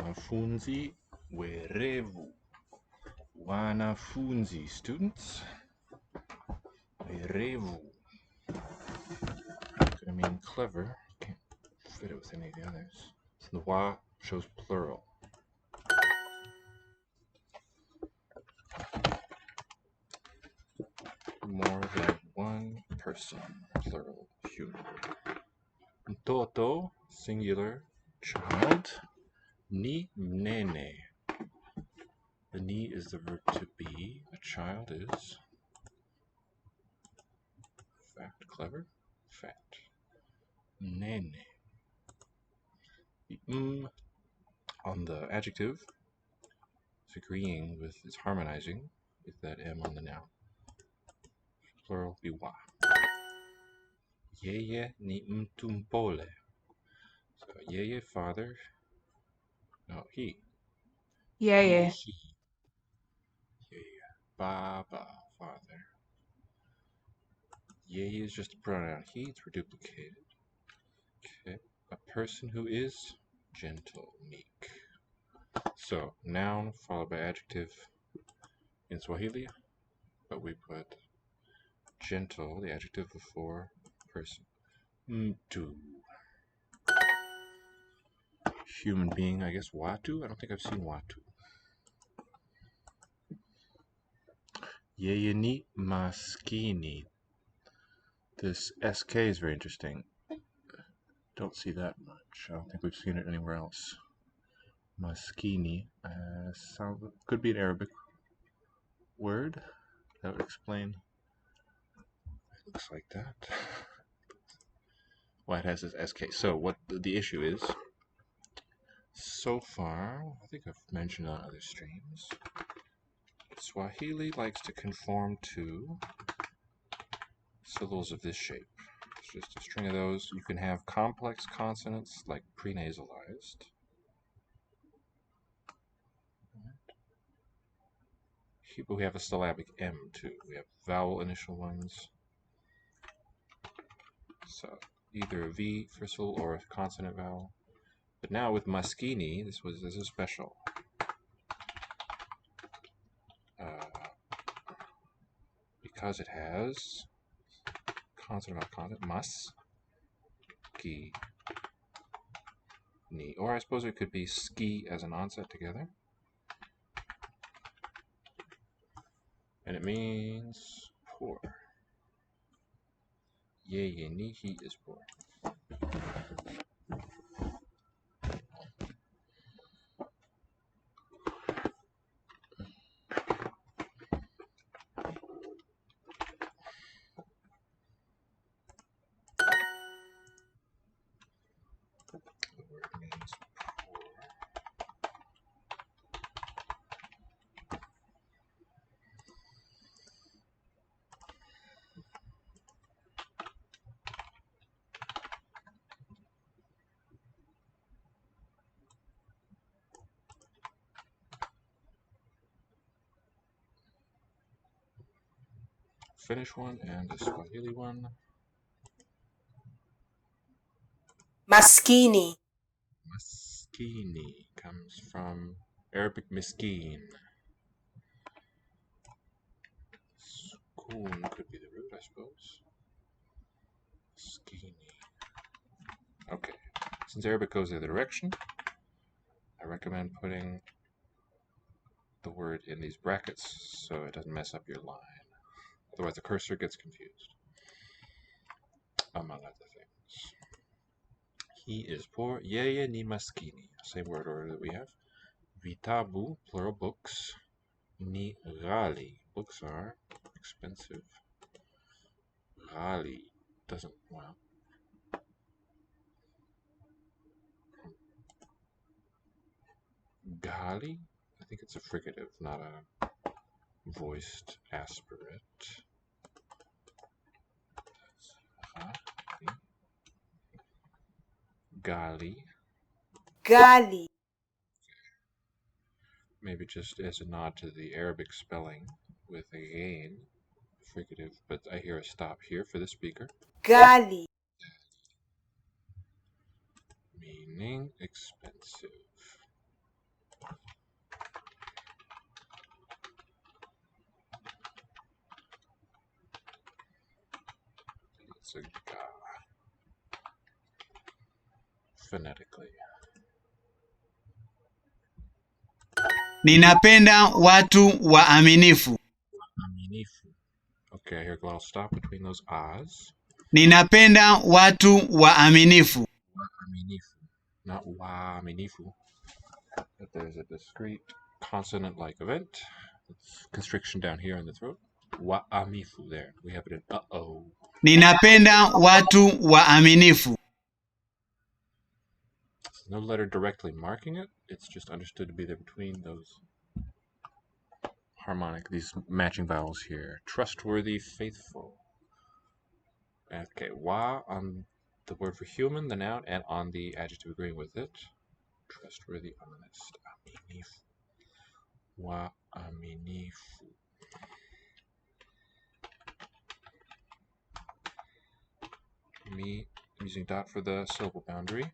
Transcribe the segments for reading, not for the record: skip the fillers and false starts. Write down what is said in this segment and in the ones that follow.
Wanafunzi werevu. Wanafunzi, students. Werevu. Could mean clever. Can't fit it with any of the others. So the wa shows plural. More than one person, plural, human. Mtoto, singular, child. Ni mnene. The ni is the verb to be. A child is fat, clever, fat. Nene. The on the adjective is agreeing with, is harmonizing with that m on the noun. Plural be wa. Yeye ni mtu mpole. So yeye, father. No, he. Yeye. He. Yeye. Baba, father. Yeye is just a pronoun. He, it's reduplicated. Okay. A person who is gentle, meek. So, noun followed by adjective in Swahili, but we put gentle, the adjective before person. Mtu. Human being, I guess watu? I don't think I've seen watu. Yeye ni maskini. This SK is very interesting. Don't see that much. I don't think we've seen it anywhere else. Maskini. Could be an Arabic word. That would explain. It looks like that. Why it has this SK. So what the issue is, so far, I think I've mentioned on other streams, Swahili likes to conform to syllables of this shape. It's just a string of those. You can have complex consonants like prenasalized. But we have a syllabic M too. We have vowel initial ones. So either a V for syllable or a consonant vowel. But now with maskini, this is special. Because it has consonant vowel consonant, mas, ki, ni. Or I suppose it could be ski as an onset together. And it means poor. Yeye ni, he is poor. The word means poor. Finnish one and a Swahili one. Maskini. Maskini comes from Arabic miskin. Sukun could be the root, I suppose. Maskini. Okay, since Arabic goes the other direction, I recommend putting the word in these brackets so it doesn't mess up your line. Otherwise the cursor gets confused, among other things. He is poor. Yeye ni maskini. Same word order that we have. Vitabu, plural books. Ni ghali. Books are expensive. Ghali doesn't, well. Ghali? I think it's a fricative, not a voiced aspirate. Ghali. Gali. Maybe just as a nod to the Arabic spelling with a gain, fricative, but I hear a stop here for the speaker. Gali. Meaning expensive. phonetically. Ninapenda watu waaminifu. Aminifu. Okay, here I'll stop between those ahs. Ninapenda watu waaminifu. Aminifu. Not wa-aminifu. But there's a discrete consonant-like event. It's constriction down here in the throat. Wa-amifu there. We have it in uh-oh. Ninapenda watu waaminifu. There's no letter directly marking it. It's just understood to be there between those harmonic, these matching vowels here. Trustworthy, faithful. Okay, wa on the word for human, the noun, and on the adjective agreeing with it. Trustworthy, honest. Aminifu. Wa aminifu. Me using dot for the syllable boundary.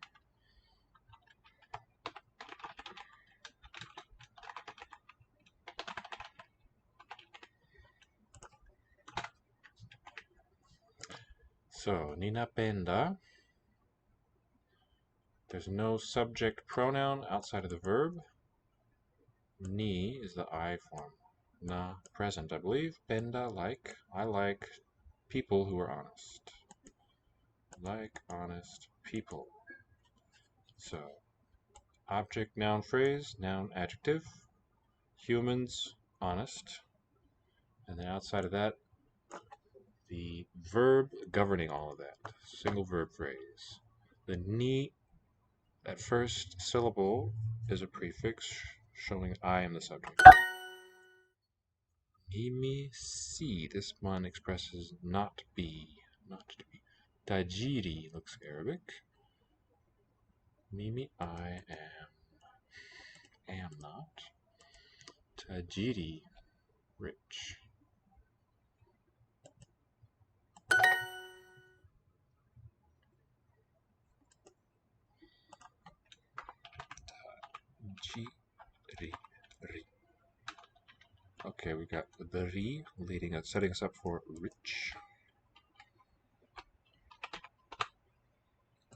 So, ninapenda. There's no subject pronoun outside of the verb. Ni is the I form. Na, present, I believe. Penda, like. I like people who are honest. Like honest people. So, object, noun, phrase, noun, adjective. Humans, honest. And then outside of that, the verb governing all of that. Single verb phrase. The ni, that first syllable, is a prefix showing I am the subject. Mimi si, this one expresses not be, not to be. Tajiri looks Arabic. Mimi, I am not. Tajiri, rich. Tajiri, ri. Okay, we got the ri leading us, setting us up for rich.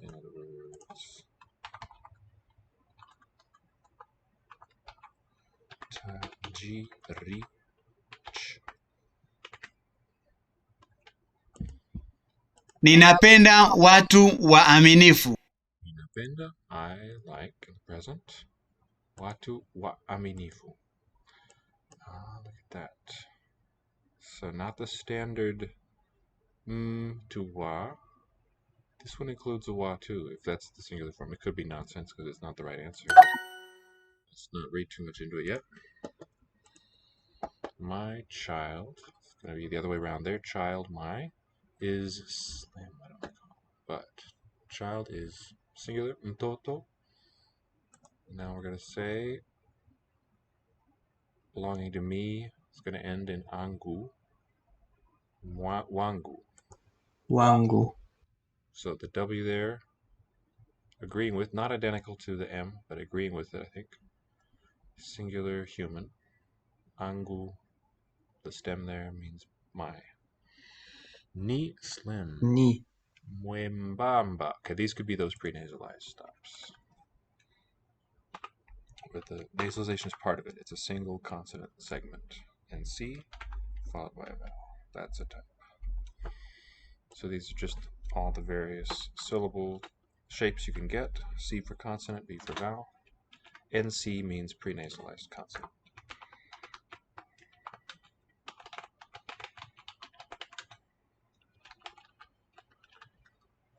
In other words, tajiri. Ninapenda watu waaminifu. Ninapenda, I like in the present. Watu waaminifu. Look at that. So not the standard to wa. This one includes a wa too, if that's the singular form. It could be nonsense because it's not the right answer. Let's not read too much into it yet. My child, it's going to be the other way around there. Child, my, is slim, I don't recall. But child is singular, mtoto. Now we're going to say belonging to me, it's going to end in angu. Wangu. Wangu. So the W there, agreeing with, not identical to the M, but agreeing with it, I think. Singular human. Angu, the stem there means my. Ni slim. Ni. Mwembamba. Okay, these could be those prenasalized stops. But the nasalization is part of it. It's a single consonant segment. And C, followed by a vowel. That's a type. So these are just all the various syllable shapes you can get. C for consonant, B for vowel. NC means prenasalized consonant.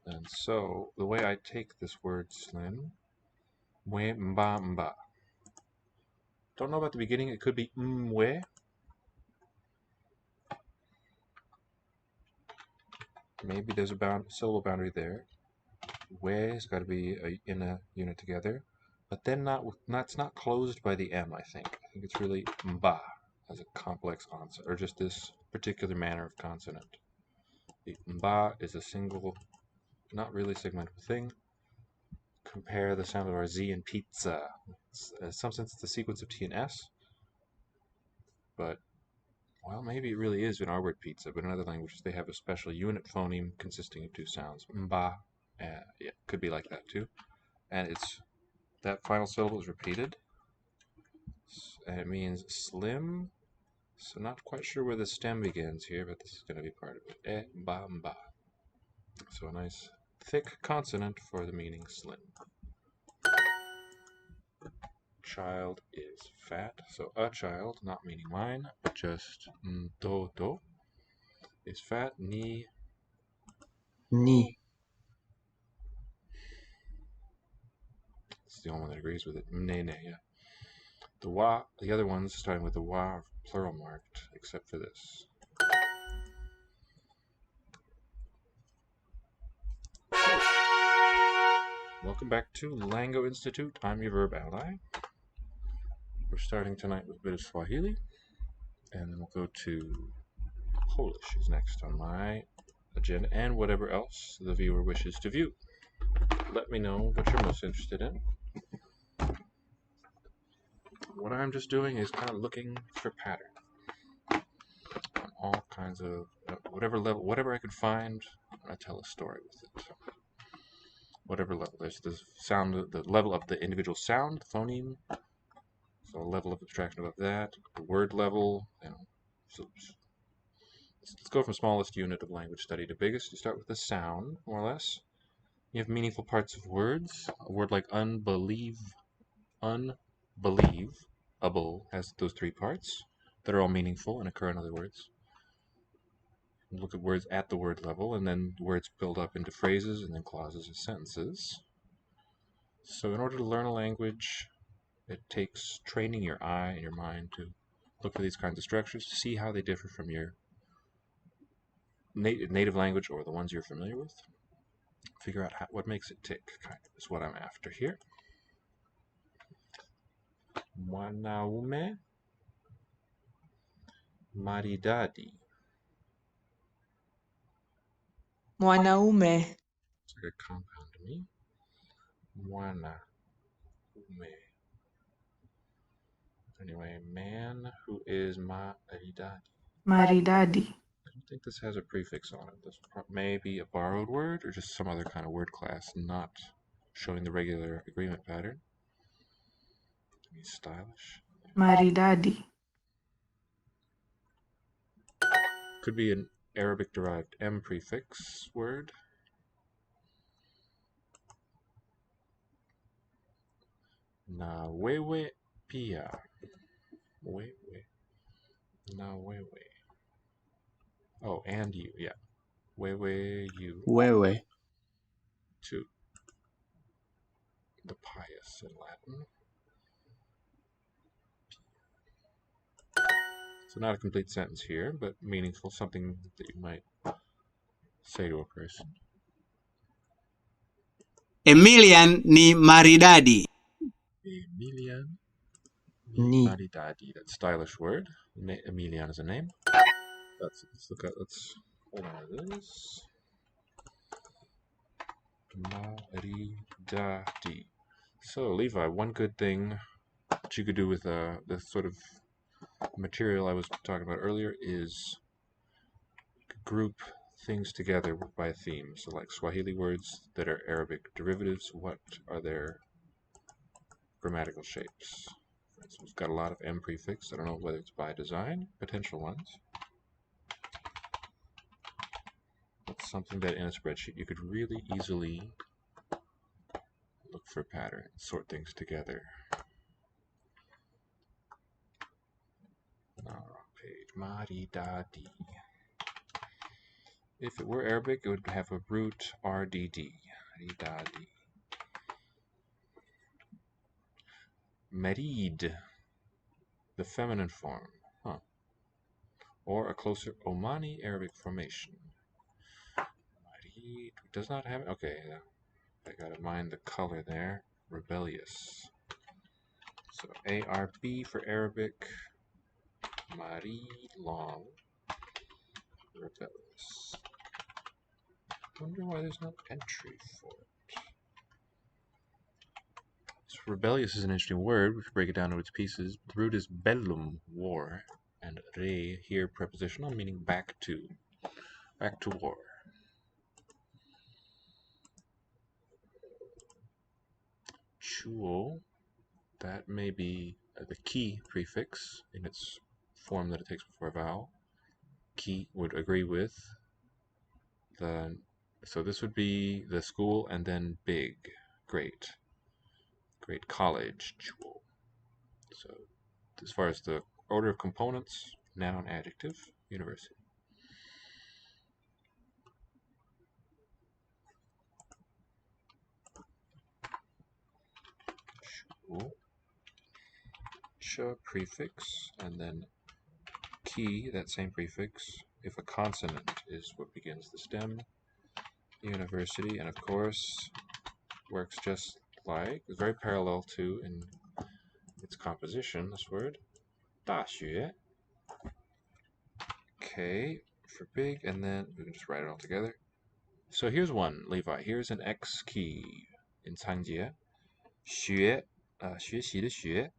And so the way I take this word slim, mwe mba mba. Don't know about the beginning. It could be mwe. Maybe there's a syllable boundary there. We has got to be in a unit together, but then it's not closed by the M. I think it's really mba as a complex consonant, or just this particular manner of consonant. The mba is a single, not really segmentable thing. Compare the sound of our Z in pizza. In some sense, it's the sequence of T and S, but well, maybe it really is in our word pizza, but in other languages they have a special unit phoneme consisting of two sounds. Mba, yeah, could be like that too. and that final syllable is repeated, and it means slim. So not quite sure where the stem begins here, but this is going to be part of it. Bamba. So a nice thick consonant for the meaning slim. Child is fat, so a child, not meaning mine, but just toto, is fat. Ni. Ni. It's the only one that agrees with it. Mnene, yeah. The wa, the other ones starting with the wa are plural marked, except for this. Welcome back to Lango Institute. I'm your VerbAlly. We're starting tonight with a bit of Swahili, and then we'll go to Polish is next on my agenda, and whatever else the viewer wishes to view. Let me know what you're most interested in. What I'm just doing is kind of looking for pattern on all kinds of whatever level, whatever I can find. I tell a story with it. Whatever level. There's the sound, the level of the individual sound, phoneme. So a level of abstraction above that. The word level. So let's go from smallest unit of language study to biggest. You start with the sound, more or less. You have meaningful parts of words. A word like unbelievable has those three parts that are all meaningful and occur in other words. Look at words at the word level, and then words build up into phrases, and then clauses and sentences. So in order to learn a language, it takes training your eye and your mind to look for these kinds of structures to see how they differ from your native language or the ones you're familiar with. Figure out what makes it tick, kind of, is what I'm after here. Mwanaume maridadi. Mwanaume. It's like a compound to me. Mwanaume. Anyway, man who is maridadi. Maridadi. I don't think this has a prefix on it. This may be a borrowed word or just some other kind of word class not showing the regular agreement pattern. To be stylish. Maridadi. Could be an Arabic derived M prefix word. Na wewe pia. Wewe. Na wewe. Oh, and you, yeah. Wewe, you. Wewe. To the pious in Latin. So not a complete sentence here, but meaningful, something that you might say to a person. Emilian ni maridadi. Emilian Ni. maridadi. That stylish word. Emilian is a name. Let's hold on to this. Maridadi. So, Levi, one good thing that you could do with the sort of material I was talking about earlier is group things together by theme. So like Swahili words that are Arabic derivatives, what are their grammatical shapes? For instance, we've got a lot of M prefix. I don't know whether it's by design, potential ones. That's something that in a spreadsheet you could really easily look for patterns, sort things together. No, wrong page. Maridadi. If it were Arabic, it would have a root RDD. Maridadi. Merid, the feminine form, or a closer Omani Arabic formation. Merid does not have. Okay, I gotta mind the color there. Rebellious. So ARB for Arabic. Marid long. Rebellious. Wonder why there's no entry for it. So rebellious is an interesting word. We could break it down into its pieces. The root is bellum, war, and re, here prepositional, meaning back to war. chuo, that may be the ki prefix in its form that it takes before a vowel. Ki would agree with the, so this would be the school and then big, great college, chuo. So as far as the order of components, noun, adjective, university. Chuo, ch prefix, and then ki, that same prefix, if a consonant is what begins the stem. University, and of course works just like, it's very parallel to in its composition, this word, 大学. K for big, and then we can just write it all together. So here's one, Levi. Here's an X key in 仓颉. 学, 学习的学.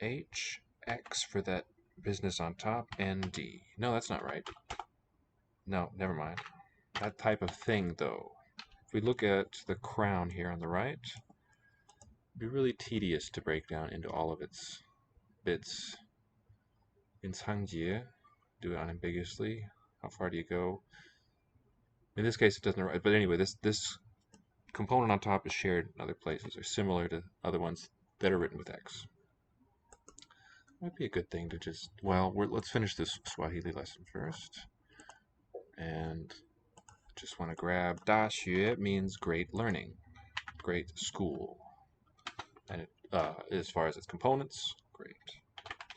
H, X for that business on top, and D. No, that's not right. No, never mind. That type of thing, though. If we look at the crown here on the right, it'd be really tedious to break down into all of its bits. In 仓颉, do it unambiguously. How far do you go? In this case, it doesn't write. But anyway, this component on top is shared in other places, or similar to other ones that are written with X. Might be a good thing to just, well, let's finish this Swahili lesson first. And just want to grab 大学 means great learning, great school. And as far as its components, great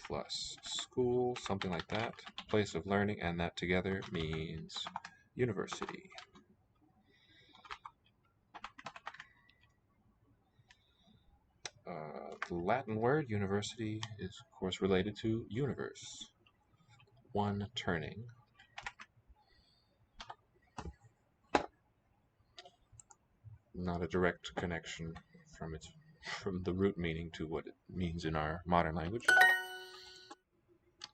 plus school, something like that, place of learning, and that together means university. The Latin word university is, of course, related to universe, one turning. Not a direct connection from the root meaning to what it means in our modern language.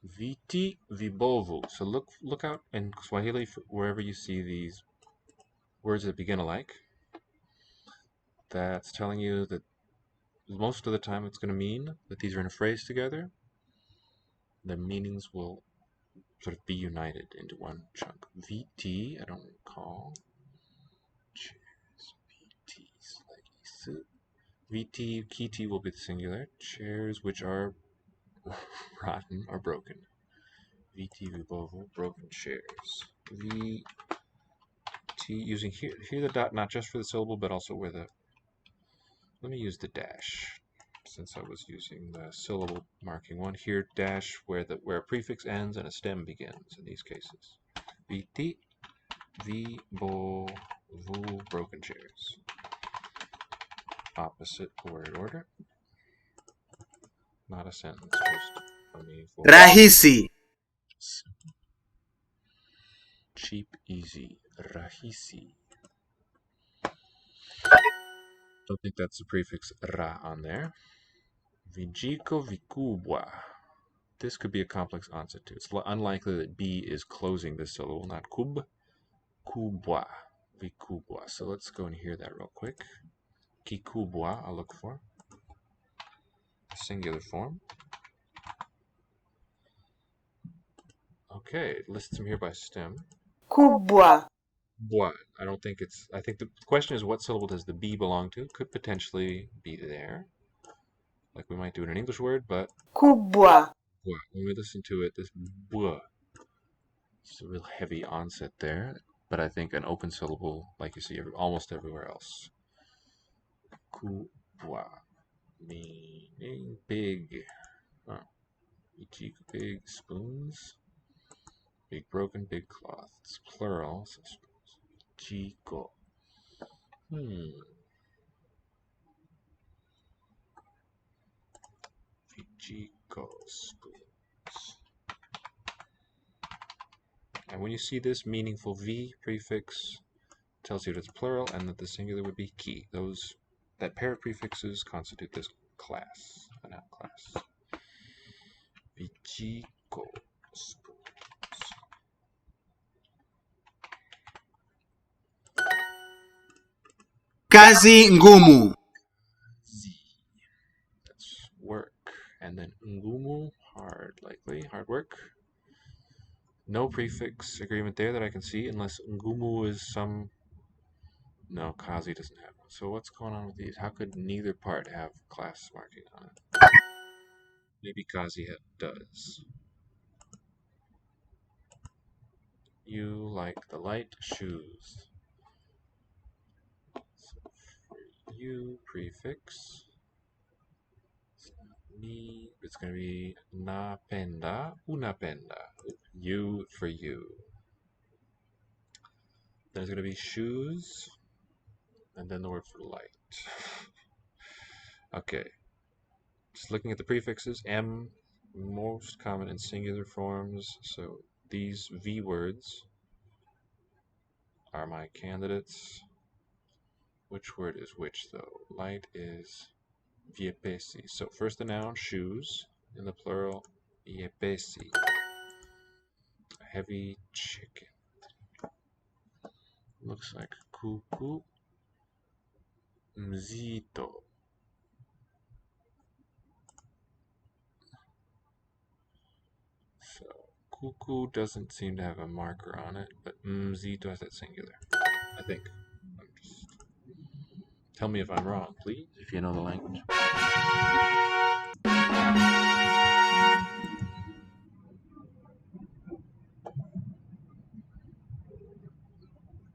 Viti vibovu. So look out in Swahili wherever you see these words that begin alike. That's telling you that most of the time it's going to mean that these are in a phrase together. The meanings will sort of be united into one chunk. Viti, I don't recall. Chairs, VTs, like VT, kiti will be the singular. Chairs which are rotten or broken. VT, vibovo, broken chairs. VT, using here the dot not just for the syllable, but also where the, let me use the dash, since I was using the syllable marking one. Here, dash where a prefix ends and a stem begins in these cases. VT, vibovo, broken chairs. Opposite word order. Not a sentence, just a meaningful. Rahisi. Cheap, easy. Rahisi. Don't think that's the prefix ra on there. Vijiko vikubwa. This could be a complex onset too. It's unlikely that B is closing this syllable, not kub. Kubwa. Vikubwa. So let's go and hear that real quick. Kikubwa, I'll look for. Singular form. Okay, it lists them here by stem. Kubwa. Bwa. I think the question is what syllable does the B belong to? Could potentially be there, like we might do in an English word, but Kubwa. when we listen to it, this bwa, it's a real heavy onset there, but I think an open syllable, like you see almost everywhere else. Kubwa, meaning big. Big spoons. Big broken, big cloth. It's plural. So Jiko. Vijiko spoons. And when you see this meaningful V prefix, it tells you that it's plural and that the singular would be ki. That pair of prefixes constitute this class, a noun class. Vijiko spoons. Kazi ngumu. And then ngumu, hard, likely, hard work. No prefix agreement there that I can see, unless ngumu is some... No, kazi doesn't have one. So what's going on with these? How could neither part have class marking on it? Maybe kazi does. You like the light shoes. So for you, prefix. Ni, it's going to be napenda, unapenda. You for you. There's going to be shoes, and then the word for light. Okay. Just looking at the prefixes, M, most common in singular forms, so these V words are my candidates. Which word is which, though? Light is viepesi. So first the noun, shoes, in the plural, viepesi. Heavy chicken. Looks like kuku, mzito. So kuku doesn't seem to have a marker on it, but mzito has that singular, I think. Tell me if I'm wrong, please, if you know the language.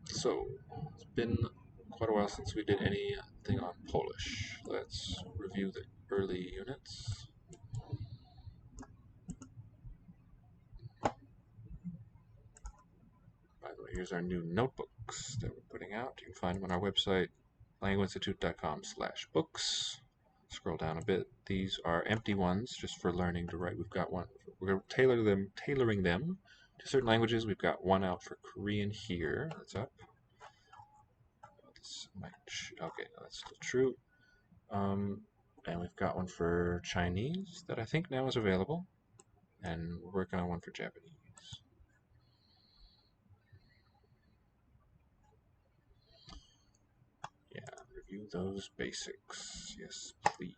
So, it's been quite a while since we did anything on Polish. Let's review the early units. By the way, here's our new notebooks that we're putting out. You can find them on our website, languageinstitute.com/books. Scroll down a bit. These are empty ones, just for learning to write. We've got one. We're tailoring them to certain languages. We've got one out for Korean here. That's up. Okay, that's still true. And we've got one for Chinese that I think now is available. And we're working on one for Japanese. Yeah, review those basics. Yes, please.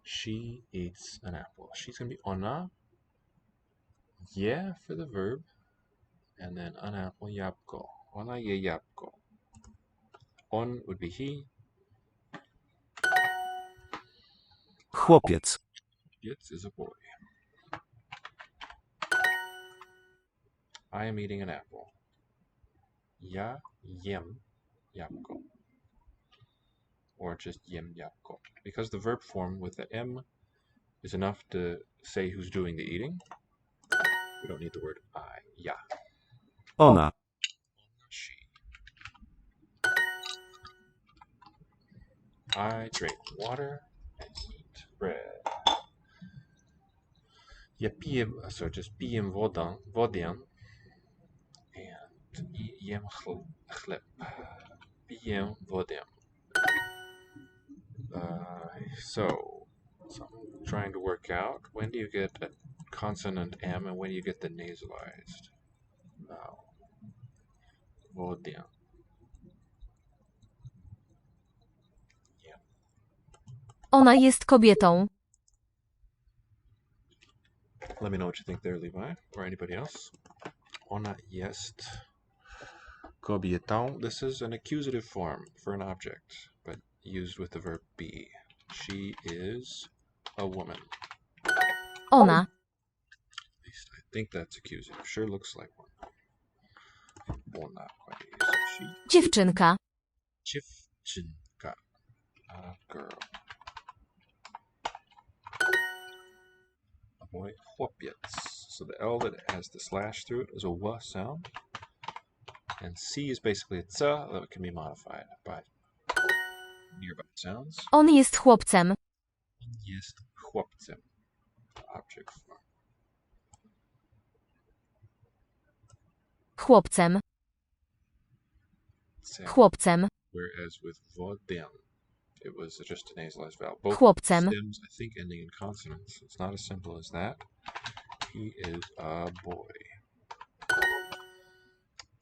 She eats an apple. She's going to be ona. Yeah for the verb. And then an apple, jabłko. Ona je jabłko. On would be he. Chłopiec. Chłopiec is a boy. I am eating an apple. Ja jem jabłko. Or just jem jabłko. Because the verb form with the M is enough to say who's doing the eating. We don't need the word I. Ja. Ona. She. I drink water and eat bread. Ja piję, so just piję wodę and jem chleb. Piję wodę. So I'm trying to work out, when do you get a consonant M and when do you get the nasalized vowel? Wodę. Yeah. Ona jest kobietą. Let me know what you think there, Levi, or anybody else. Ona jest kobietą. This is an accusative form for an object, but used with the verb be. She is a woman. Ona. At least I think that's accusative. Sure looks like one. Ona. She. Dziewczynka. Dziewczynka. A girl. A boy. Chłopiec. So the L that has the slash through it is a W sound. And C is basically a C that can be modified by nearby sounds. On jest chłopcem. Jest chłopcem. Object form. Chłopcem. Chłopcem. Whereas with wodę, it was just a nasalized vowel. Both Chłopcem. stems, I think, ending in consonants. It's not as simple as that. He is a boy.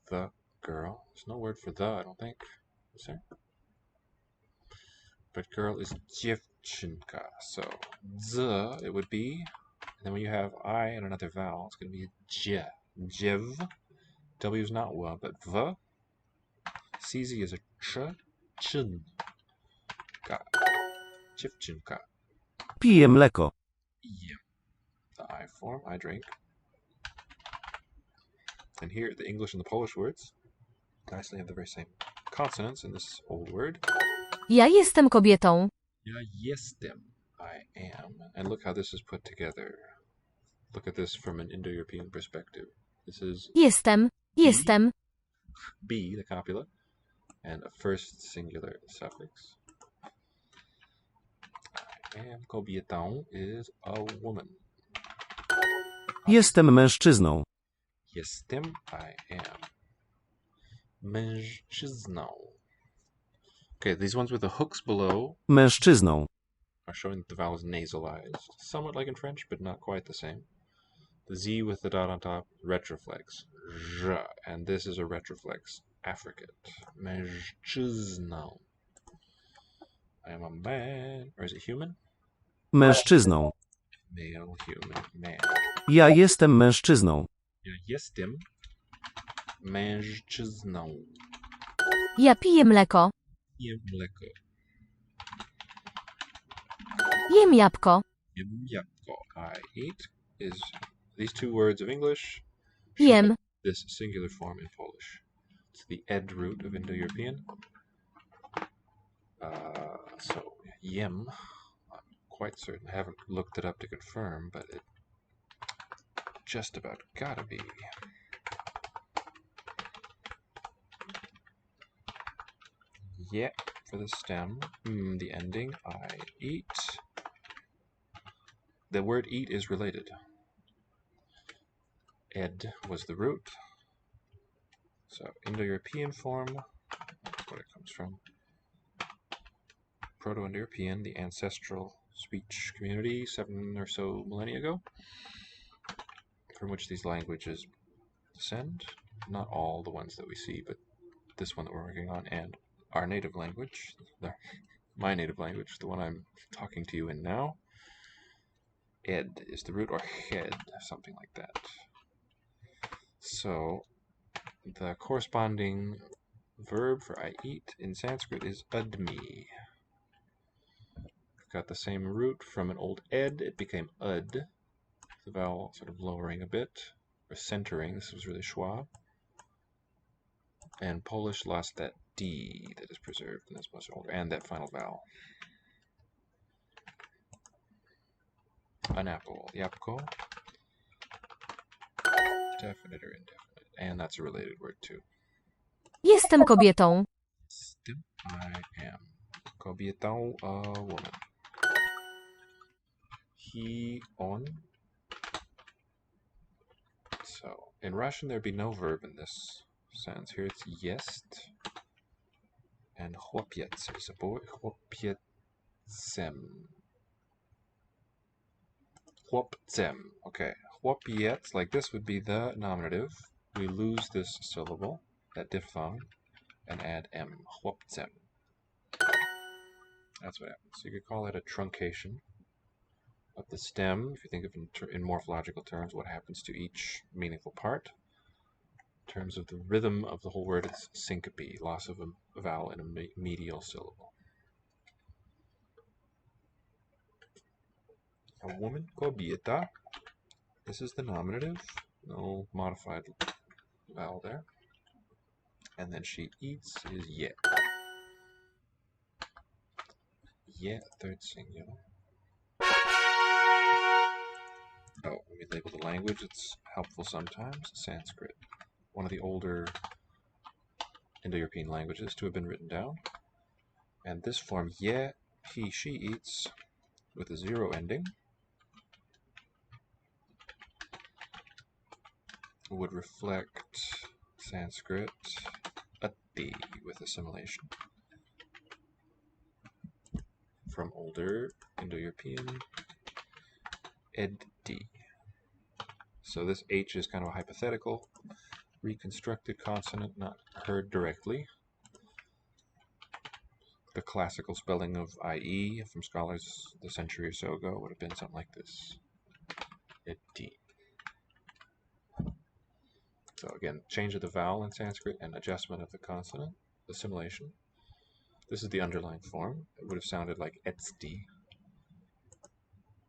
The girl. There's no word for the, I don't think. Is there? But girl is Chivchinka. So z it would be, and then when you have I and another vowel, it's going to be j. Jiv. W is not w, but v. CZ is a ch. Chin. Ka. Chivchinka. Piję mleko. Yeah. The I form, I drink. And here, the English and the Polish words nicely have the very same consonants in this old word. Ja jestem kobietą. Ja jestem, I am. And look how this is put together. Look at this from an Indo-European perspective. This is Jestem. Jestem. B, the copula, and a first singular suffix. I am kobietą is a woman. Jestem mężczyzną. Jestem, I am. Mężczyzną. Okay, these ones with the hooks below Mężczyzną. are showing that the vowel is nasalized, somewhat like in French, but not quite the same. The Z with the dot on top, retroflex. J, and this is a retroflex affricate. Mężczyzną. I am a man, or is it human? Mężczyzną. Male, human, man. Ja jestem mężczyzną. Ja jestem mężczyzną. Ja piję mleko. Jem mleko. Jem jabłko. Jem jabłko. I eat is these two words of English. Jem. This singular form in Polish. It's the ed root of Indo-European. So jem, I'm quite certain. I haven't looked it up to confirm, but it just about gotta be. Yeah, for the stem. The ending, I eat. The word eat is related. Ed was the root. So Indo-European form, that's what it comes from. Proto-Indo-European, the ancestral speech community 7 or so millennia ago, from which these languages descend. Not all the ones that we see, but this one that we're working on, and our native language, my native language, the one I'm talking to you in now. Ed is the root, or head, something like that. So the corresponding verb for I eat in Sanskrit is udmi. Got the same root from an old ed, it became ud, the vowel sort of lowering a bit, or centering. This was really schwa. And Polish lost that D that is preserved in this much older, and that final vowel. An apple, jabłko. Definite or indefinite. And that's a related word too. Jestem kobietą. Jestem, I am. Kobietą, a woman. He, on. So, in Russian there'd be no verb in this sense. Here it's jest. And chłopiec is a boy. Chłopiecem. Chłopcem. Okay. Chłopiec, like this, would be the nominative. We lose this syllable, that diphthong, and add m. Chłopcem. That's what happens. So you could call it a truncation of the stem. If you think of in morphological terms, what happens to each meaningful part. In terms of the rhythm of the whole word, it's syncope, loss of a vowel in a medial syllable. A woman, kobieta. This is the nominative, no modified vowel there. And then she eats is ye. Ye, third singular. Oh, when we label the language, it's helpful sometimes. Sanskrit, one of the older Indo-European languages to have been written down. And this form, ye, he, she eats, with a zero ending, would reflect Sanskrit ati with assimilation from older Indo-European edi. So this H is kind of a hypothetical, reconstructed consonant, not heard directly. the classical spelling of IE from scholars a century or so ago would have been something like this. Iti. So again, change of the vowel in Sanskrit and adjustment of the consonant, assimilation. This is the underlying form. It would have sounded like etsti.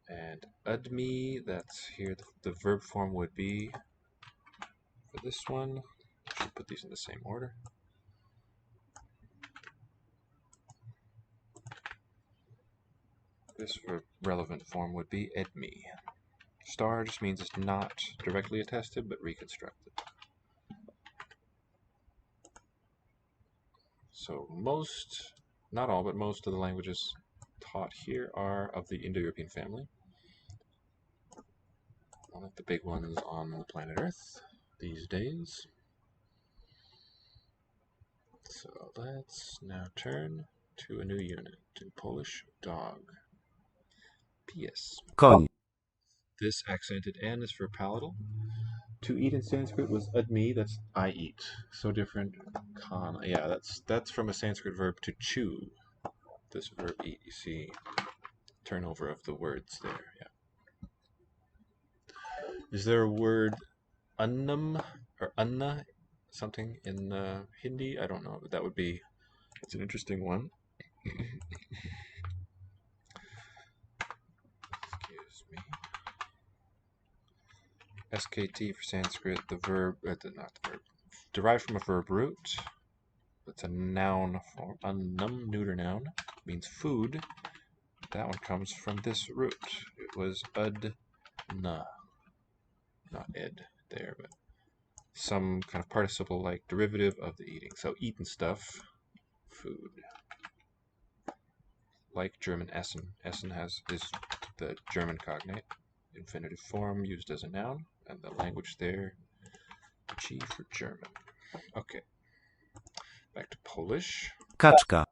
And udmi, that's here. The verb form would be, for this one, I should put these in the same order. This relevant form would be edmi. Star just means it's not directly attested, but reconstructed. So most, not all, but most of the languages taught here are of the Indo-European family. One of the big ones on the planet Earth these days. So let's now turn to a new unit in Polish, dog. Pies. Koń. This accented N is for palatal. To eat in Sanskrit was udmi, that's I eat. So different. Kana, yeah, that's from a Sanskrit verb to chew. This verb eat, you see turnover of the words there, yeah. Is there a word annam or anna, something in Hindi? I don't know, but that would be, it's an interesting one. Excuse me. SKT for Sanskrit, the verb, not the verb, derived from a verb root. It's a noun form, annam, neuter noun, means food. That one comes from this root. It was udna, not ed there, but some kind of participle-like derivative of the eating. So eaten stuff, food. Like German essen. Essen is the German cognate, infinitive form used as a noun, and the language there, G for German. Okay, back to Polish. Kaczka.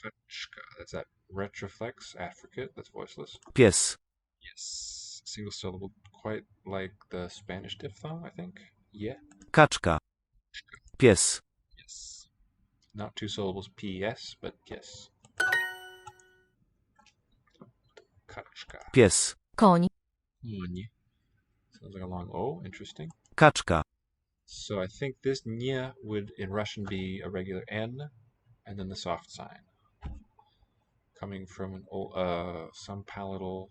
Kaczka, that's that retroflex affricate, that's voiceless. Pies. Yes, single syllable, quite like the Spanish diphthong, I think. Yeah. Kaczka. Pies. Yes. Not two syllables, P-S, but yes. Kaczka. Pies. Koń. Sounds like a long O, interesting. Kaczka. So I think this nya would in Russian be a regular N, and then the soft sign. Coming from an some palatal,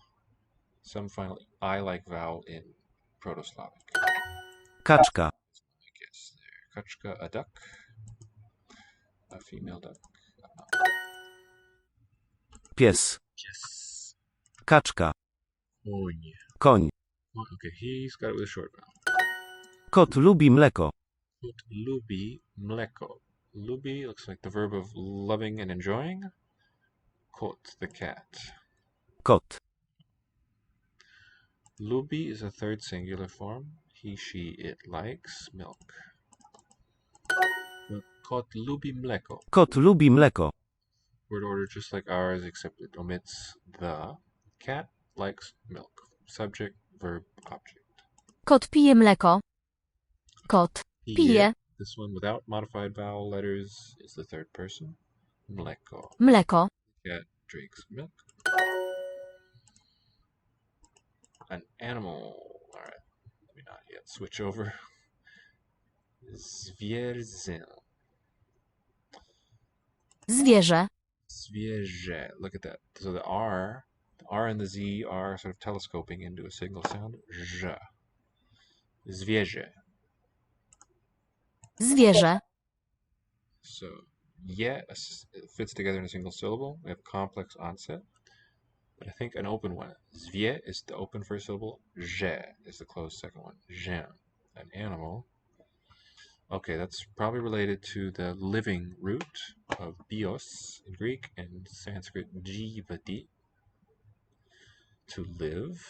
some final I-like vowel in Proto-Slavic. Kaczka. I guess there. Kaczka, a duck. A female duck. Pies. Yes. Kaczka. Koń. Koń. Okay, he's got it with a short vowel. Kot lubi mleko. Kot lubi mleko. Lubi looks like the verb of loving and enjoying. Kot, the cat. Kot. Lubi is a third singular form. He, she, it likes milk. Kot lubi mleko. Kot lubi mleko. Word order just like ours, except it omits the. Cat likes milk. Subject, verb, object. Kot pije mleko. Kot pije This one without modified vowel letters is the third person. Mleko. mleko. Cat drinks milk. An animal. Alright, let me not yet switch over. Zwierzę. Zwierzę. Zwierzę. Look at that. So the R and the Z are sort of telescoping into a single sound. Zh. Zwierzę. Zwierzę. So, yeah, fits together in a single syllable. We have complex onset. But I think an open one. Zwie is the open first syllable. Zhe is the closed second one. Zhen. An animal. Okay, that's probably related to the living root of bios in Greek and Sanskrit jivati. To live.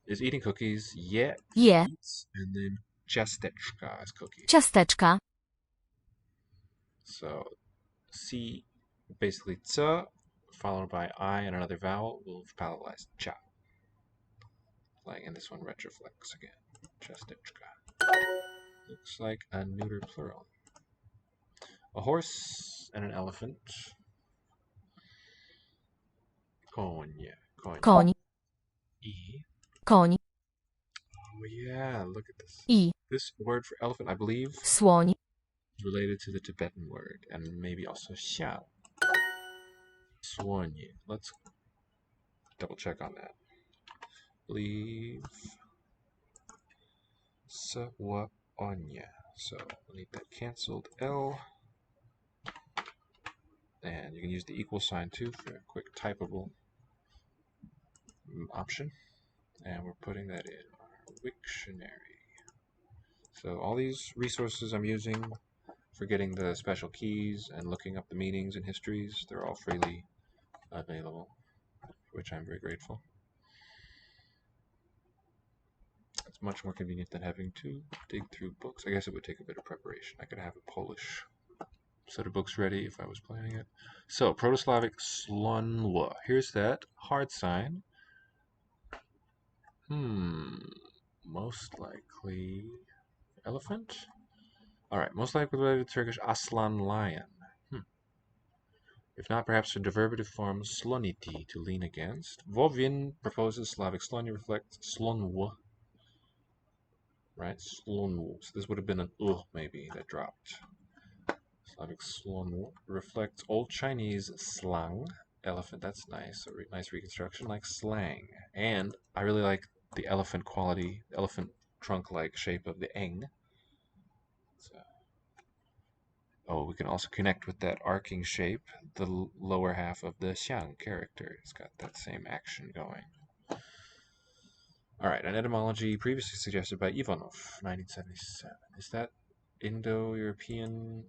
Is eating cookies. Yeah. Je. Eats, and then ciasteczka is cookie. Ciasteczka. So, C, basically ts, followed by I and another vowel, will palatalize cha. Like in this one, retroflex again. Ciasteczka. Looks like a neuter plural. A horse and an elephant. Koń. koń, E. koń, Oh yeah, look at this. i, This word for elephant, I believe, słoń, is related to the Tibetan word, and maybe also xiao. Słoń. Let's double check on that. Believe słoń. So we'll need that canceled L. And you can use the equal sign too for a quick typable option. And we're putting that in our Wiktionary. So all these resources I'm using for getting the special keys and looking up the meanings and histories, they're all freely available, for which I'm very grateful. It's much more convenient than having to dig through books. I guess it would take a bit of preparation. I could have a Polish set of books ready if I was planning it. So, Proto-Slavic slonwa. Here's that hard sign. Most likely elephant? Alright, most likely related to Turkish aslan lion. If not, perhaps a derivative form sloniti to lean against. Vovin proposes Slavic slony reflects slonwa. Right? Slonwa. So this would have been an maybe that dropped. Slavic slonwa reflects Old Chinese slang. Elephant, that's nice. A nice reconstruction, like slang. And I really like the elephant quality, the elephant trunk-like shape of the eng. So, oh, we can also connect with that arcing shape, the lower half of the xiang character. It's got that same action going. Alright, an etymology previously suggested by Ivanov, 1977. Is that Indo-European?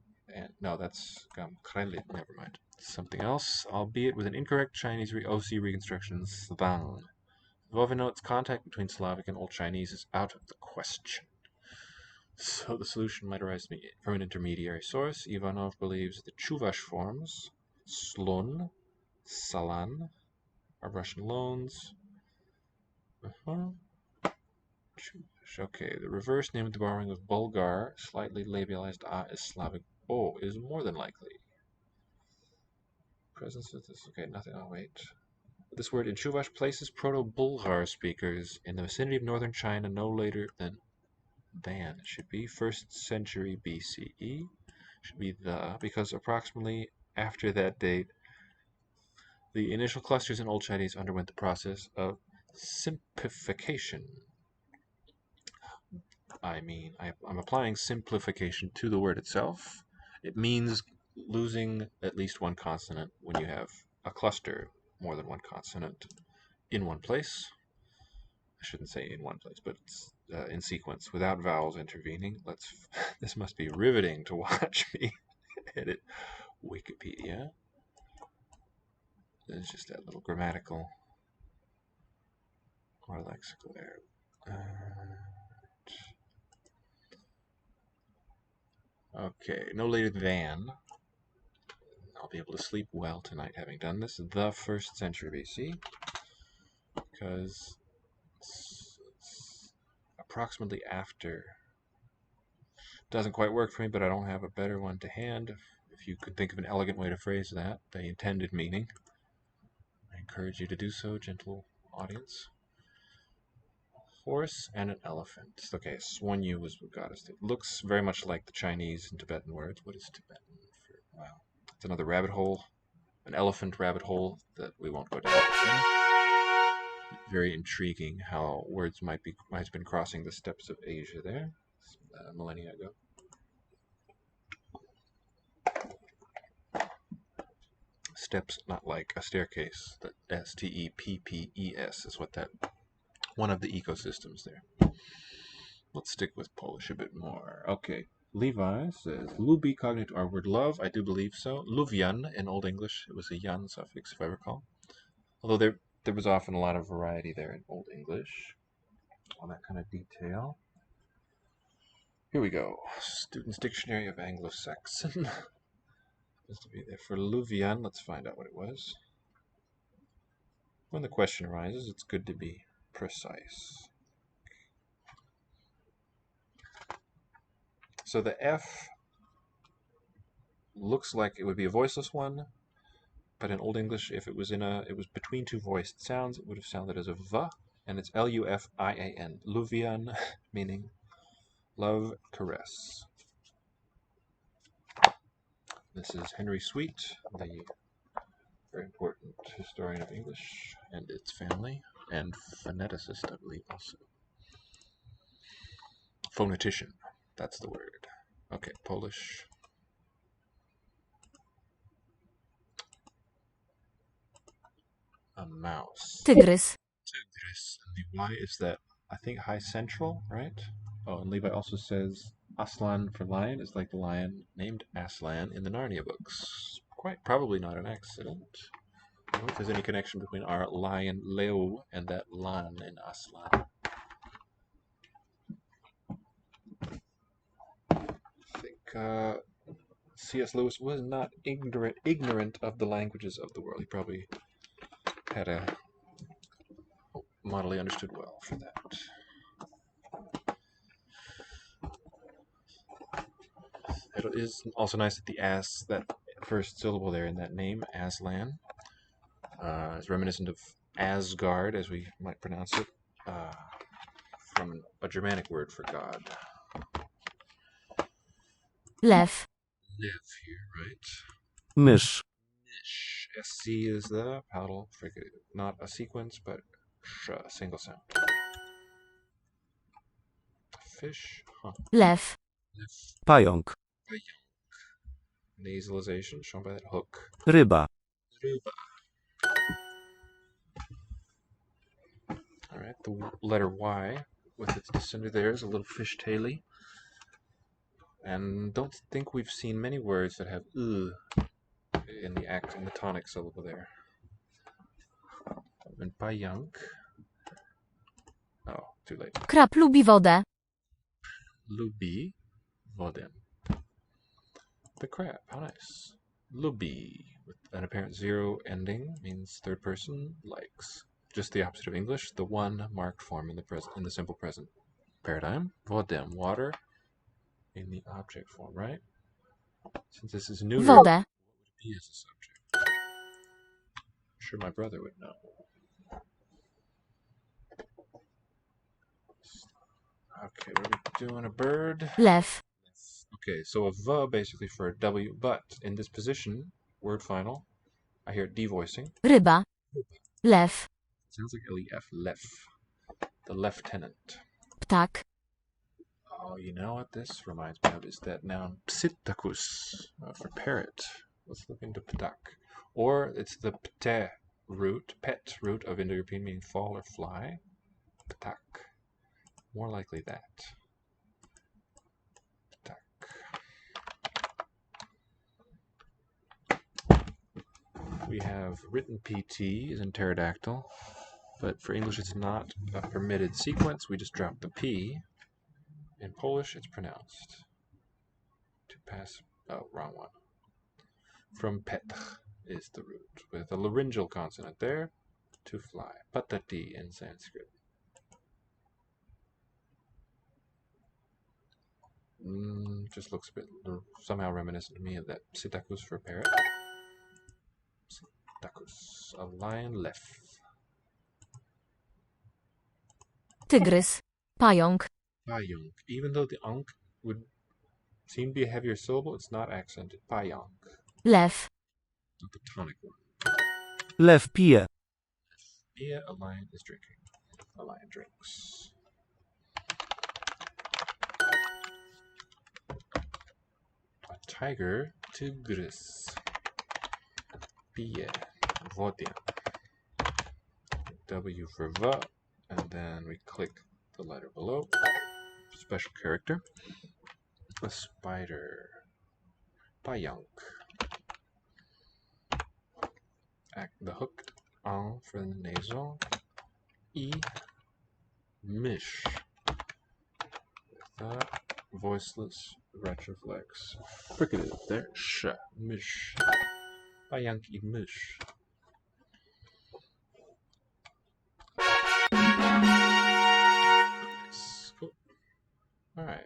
No, that's Krelit, never mind. Something else, albeit with an incorrect Chinese OC reconstruction, Svang. Vovinote's contact between Slavic and Old Chinese is out of the question. So the solution might arise from an intermediary source. Ivanov believes the Chuvash forms, Slon, Salan, are Russian loans. Okay, the reverse name of the borrowing of Bulgar, slightly labialized A is Slavic O, is more than likely. Presence of this, okay, nothing, oh wait. This word in Chuvash places Proto-Bulgar speakers in the vicinity of northern China no later than it should be 1st century BCE, should be because approximately after that date, the initial clusters in Old Chinese underwent the process of simplification. I mean, I'm applying simplification to the word itself. It means losing at least one consonant when you have a cluster, more than one consonant, in one place. I shouldn't say in one place, but it's in sequence, without vowels intervening. This must be riveting to watch me edit Wikipedia. There's just that little grammatical or lexical error. Okay, no later than. I'll be able to sleep well tonight having done this. The 1st century BC, because it's approximately after. Doesn't quite work for me, but I don't have a better one to hand. If you could think of an elegant way to phrase that, the intended meaning, I encourage you to do so, gentle audience. Horse and an elephant. Okay, Swanyu was what got us to. It looks very much like the Chinese and Tibetan words. What is Tibetan for? Wow. It's another rabbit hole. An elephant rabbit hole that we won't go down. Very intriguing how words might have been crossing the steppes of Asia there, millennia ago. Steps, not like a staircase. The STEPPES is what that one of the ecosystems there. Let's stick with Polish a bit more. Okay. Levi says, Lubi cognate to our word love. I do believe so. Luvian in Old English. It was a yan suffix, if I recall. Although there was often a lot of variety there in Old English. All that kind of detail. Here we go. Student's Dictionary of Anglo-Saxon. Supposed to be there for Luvian. Let's find out what it was. When the question arises, it's good to be precise. So the F looks like it would be a voiceless one, but in Old English, if it was it was between two voiced sounds, it would have sounded as a v, and it's Lufian. Luvian, meaning love, caress. This is Henry Sweet, the very important historian of English and its family, and phoneticist, I believe, also. Phonetician, that's the word. Okay, Polish. A mouse. Tygrys. Tigris. And the Y is that, I think, high central, right? Oh, and Levi also says Aslan for lion is like the lion named Aslan in the Narnia books. Quite probably not an accident. I don't know if there's any connection between our lion Leo and that lion in Aslan. I think C.S. Lewis was not ignorant of the languages of the world. He probably had a model he understood well for that. It is also nice that the as, that first syllable there in that name, Aslan, is reminiscent of Asgard, as we might pronounce it, from a Germanic word for God. Lew. Live here, right? mysz, Nish. SC is the paddle fricative. Not a sequence, but sh, a single sound. Fish, huh? Lew. Live. pająk, Nasalization shown by that hook. ryba, Ryba. Alright, the letter Y with its descender there is a little fishtaily. And don't think we've seen many words that have in the tonic syllable there. And pająk. Oh, too late. Krab lubi wodę. Lubi wodę. The crab, how nice. Lubi, with an apparent zero ending, means third person, likes. Just the opposite of English, the one marked form in the simple present paradigm. Wodę, water, in the object form, right? Since this is neuter, what Wodę. would it be as a subject? I'm sure my brother would know. Okay, what are we doing? A bird? Lew. Okay, so a V basically for a W, but in this position, word final, I hear it devoicing. Ryba. Lew. Sounds like L-E-F, lef. The lieutenant. Ptak. Oh, you know what this reminds me of is that noun psittakus for parrot. Let's look into ptak. Or it's the pte root, pet root of Indo-European meaning fall or fly. Ptak. More likely that. We have written PT is in pterodactyl, but for English it's not a permitted sequence. We just drop the P. In Polish it's pronounced. To pass, oh, wrong one. From petr is the root, with a laryngeal consonant there, to fly. Patati in Sanskrit. Just looks a bit somehow reminiscent to me of that psittakus for parrot. Psittakus, a lion left. Tygrys. Pająk. Pająk. Even though the unk would seem to be a heavier syllable, it's not accented. Pająk. Lew. Not the tonic one. lew pije, Yeah, a lion is drinking. A lion drinks. A tiger, tygrys. Pije, wodę. W for V, and then we click the letter below. Special character. A spider. Pająk. The hooked on for the nasal. E. Mish. With the voiceless retroflex. Fricative there. Sh. Mish. Pająk I mish. Cool. Alright.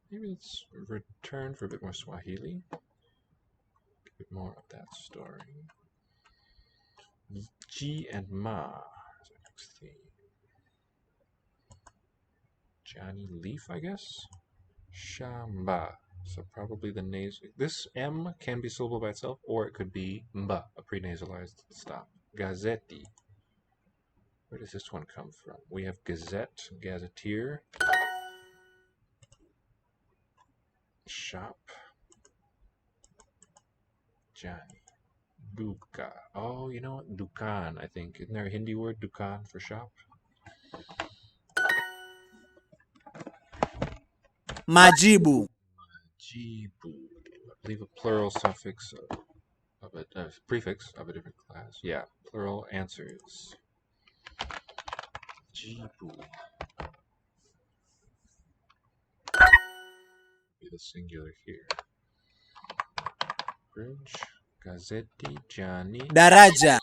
Maybe let's return for a bit more Swahili. A bit more of that story. Ji and Ma is our next theme. Johnny Leaf, I guess? Shamba. So probably the nasal. This M can be syllable by itself, or it could be mba, a pre-nasalized stop. Gazzetti. Where does this one come from? We have gazette, gazetteer. Shop. Johnny. Duka. Oh, you know what? Dukan, I think. Isn't there a Hindi word, dukan, for shop? Majibu. Jibu. I believe a plural suffix of a prefix of a different class. Yeah, plural answers. Jibu. Be the singular here. Bridge. Gazzetti. Johnny. Daraja.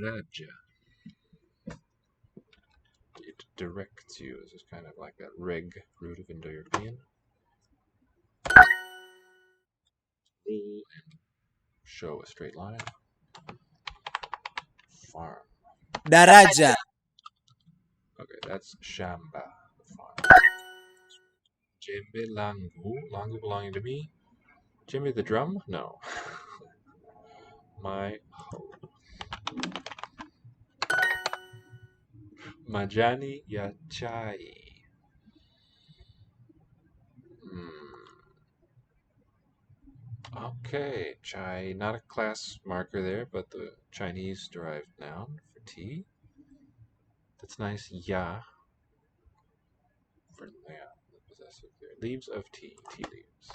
Raja. It directs you. This is kind of like that reg, root of Indo-European. Rule and show a straight line. Farm. Daraja. Okay, that's Shamba, the farm. Jembe langu. Langu belonging to me. Jimmy the drum? No. My hoe. Majani ya chai. Okay, chai, not a class marker there, but the Chinese derived noun for tea. That's nice. Ya. For the possessive there. Leaves of tea. Tea leaves.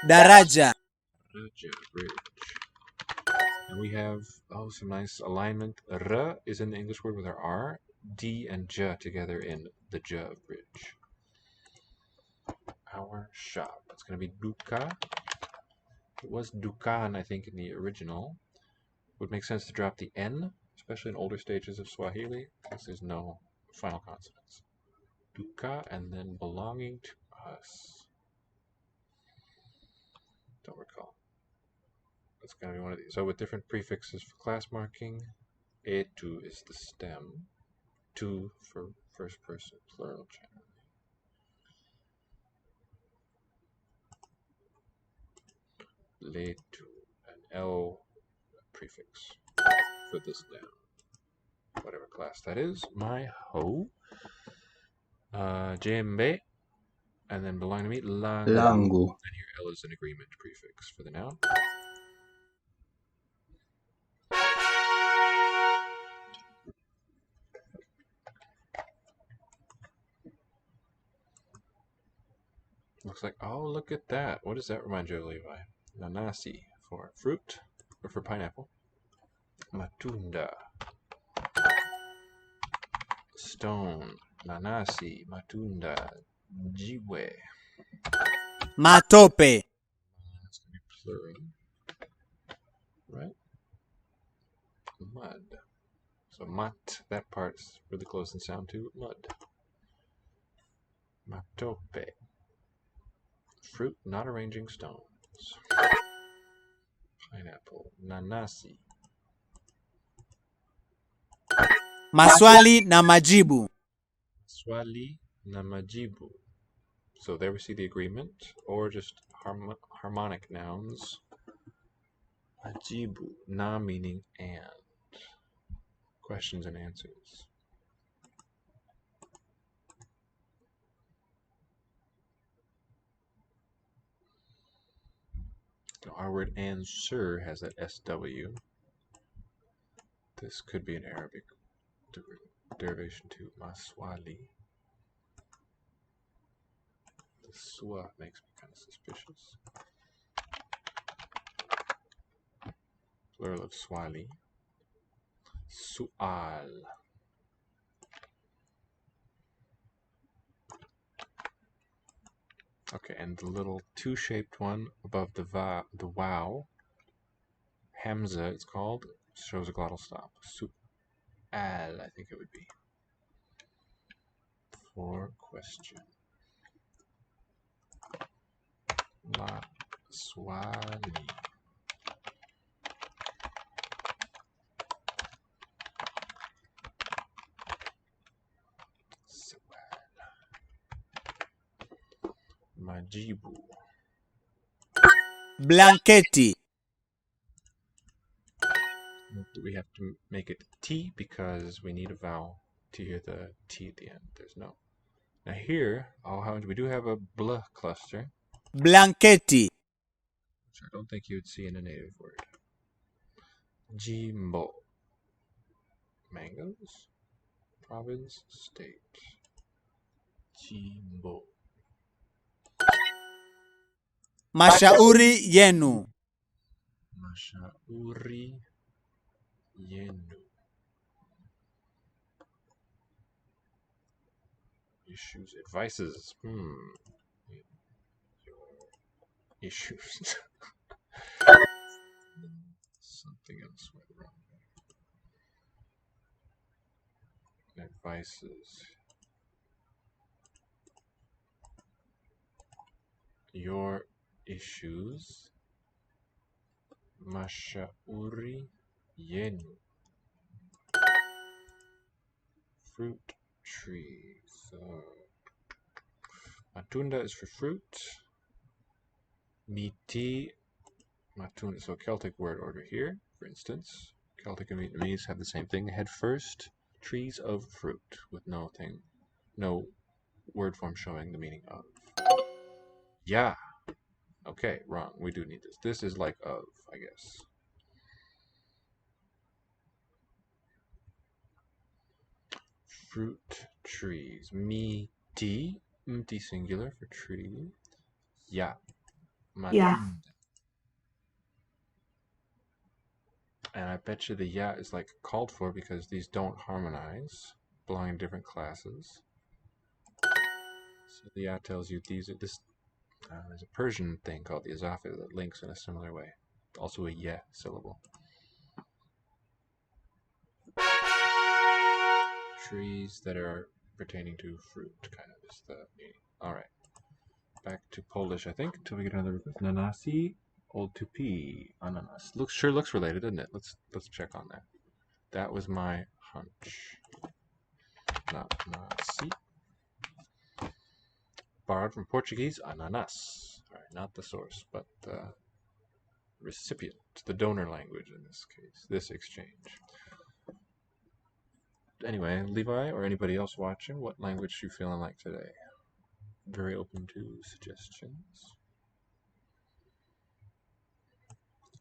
Daraja. Raja, bridge. And we have, some nice alignment. R is in the English word with our R. D and J together in the J of bridge. Our shop. It's going to be duka. It was dukan, I think, in the original. Would make sense to drop the N, especially in older stages of Swahili, because there's no final consonants. Duka, and then belonging to us. Don't recall. It's going to be one of these. So with different prefixes for class marking, etu is the stem, tu for first person plural generally. Letu, an L prefix for this noun. Whatever class that is. My hoe. Jembe, and then belonging to me, langu. Langu. And here L is an agreement prefix for the noun. Looks like, oh, look at that. What does that remind you of, Levi? Nanasi for fruit, or for pineapple. Matunda. Stone. Nanasi. Matunda. Jiwe. Matope. That's going to be plural. Right? Mud. So mat, that part's really close in sound to mud. Matope. Fruit not arranging stones. Pineapple. Nanasi. Maswali na majibu. Swali na majibu. So there we see the agreement, or just harmonic nouns. Majibu, na meaning and. Questions and answers. Our word answer has that SW. This could be an Arabic derivation to maswali. The swa makes me kind of suspicious. Plural of swali. Su'al. Okay, and the little two-shaped one above the wow, Hamza, it's called, shows a glottal stop. Su'al, I think it would be. For question. La swali. Majibu. Blanketi. We have to make it T because we need a vowel to hear the T at the end. There's no. Now here, we do have a bl cluster, Blanketi. which I don't think you would see in a native word. Jimbo. Mangoes? Province, state. Jimbo. Mashauri yenu. Mashauri yenu. Issues, advices. Your issues. Something else went wrong. Advices. Your issues. Mashauri yenu. Fruit trees. Matunda is for fruit. Miti. Matunda. So Celtic word order here, for instance. Celtic and Vietnamese have the same thing. Head first. Trees of fruit with no word form showing the meaning of. Yeah. Okay, wrong. We do need this. This is like of, I guess. Fruit trees. Miti. Mti singular for tree. Yeah. Yeah. And I bet you the ya is like called for because these don't harmonize, belong in different classes. So the ya tells you these are this. There's a Persian thing called the esophagus that links in a similar way. Also a ye syllable. Trees that are pertaining to fruit, kind of is the meaning. All right, back to Polish, I think, until we get another nanasi, old to p, ananas. Sure looks related, doesn't it? Let's check on that. That was my hunch. Nanasi. Borrowed from Portuguese, ananas. All right, not the source, but the recipient, the donor language in this case, this exchange. Anyway, Levi or anybody else watching, what language you feeling like today? Very open to suggestions.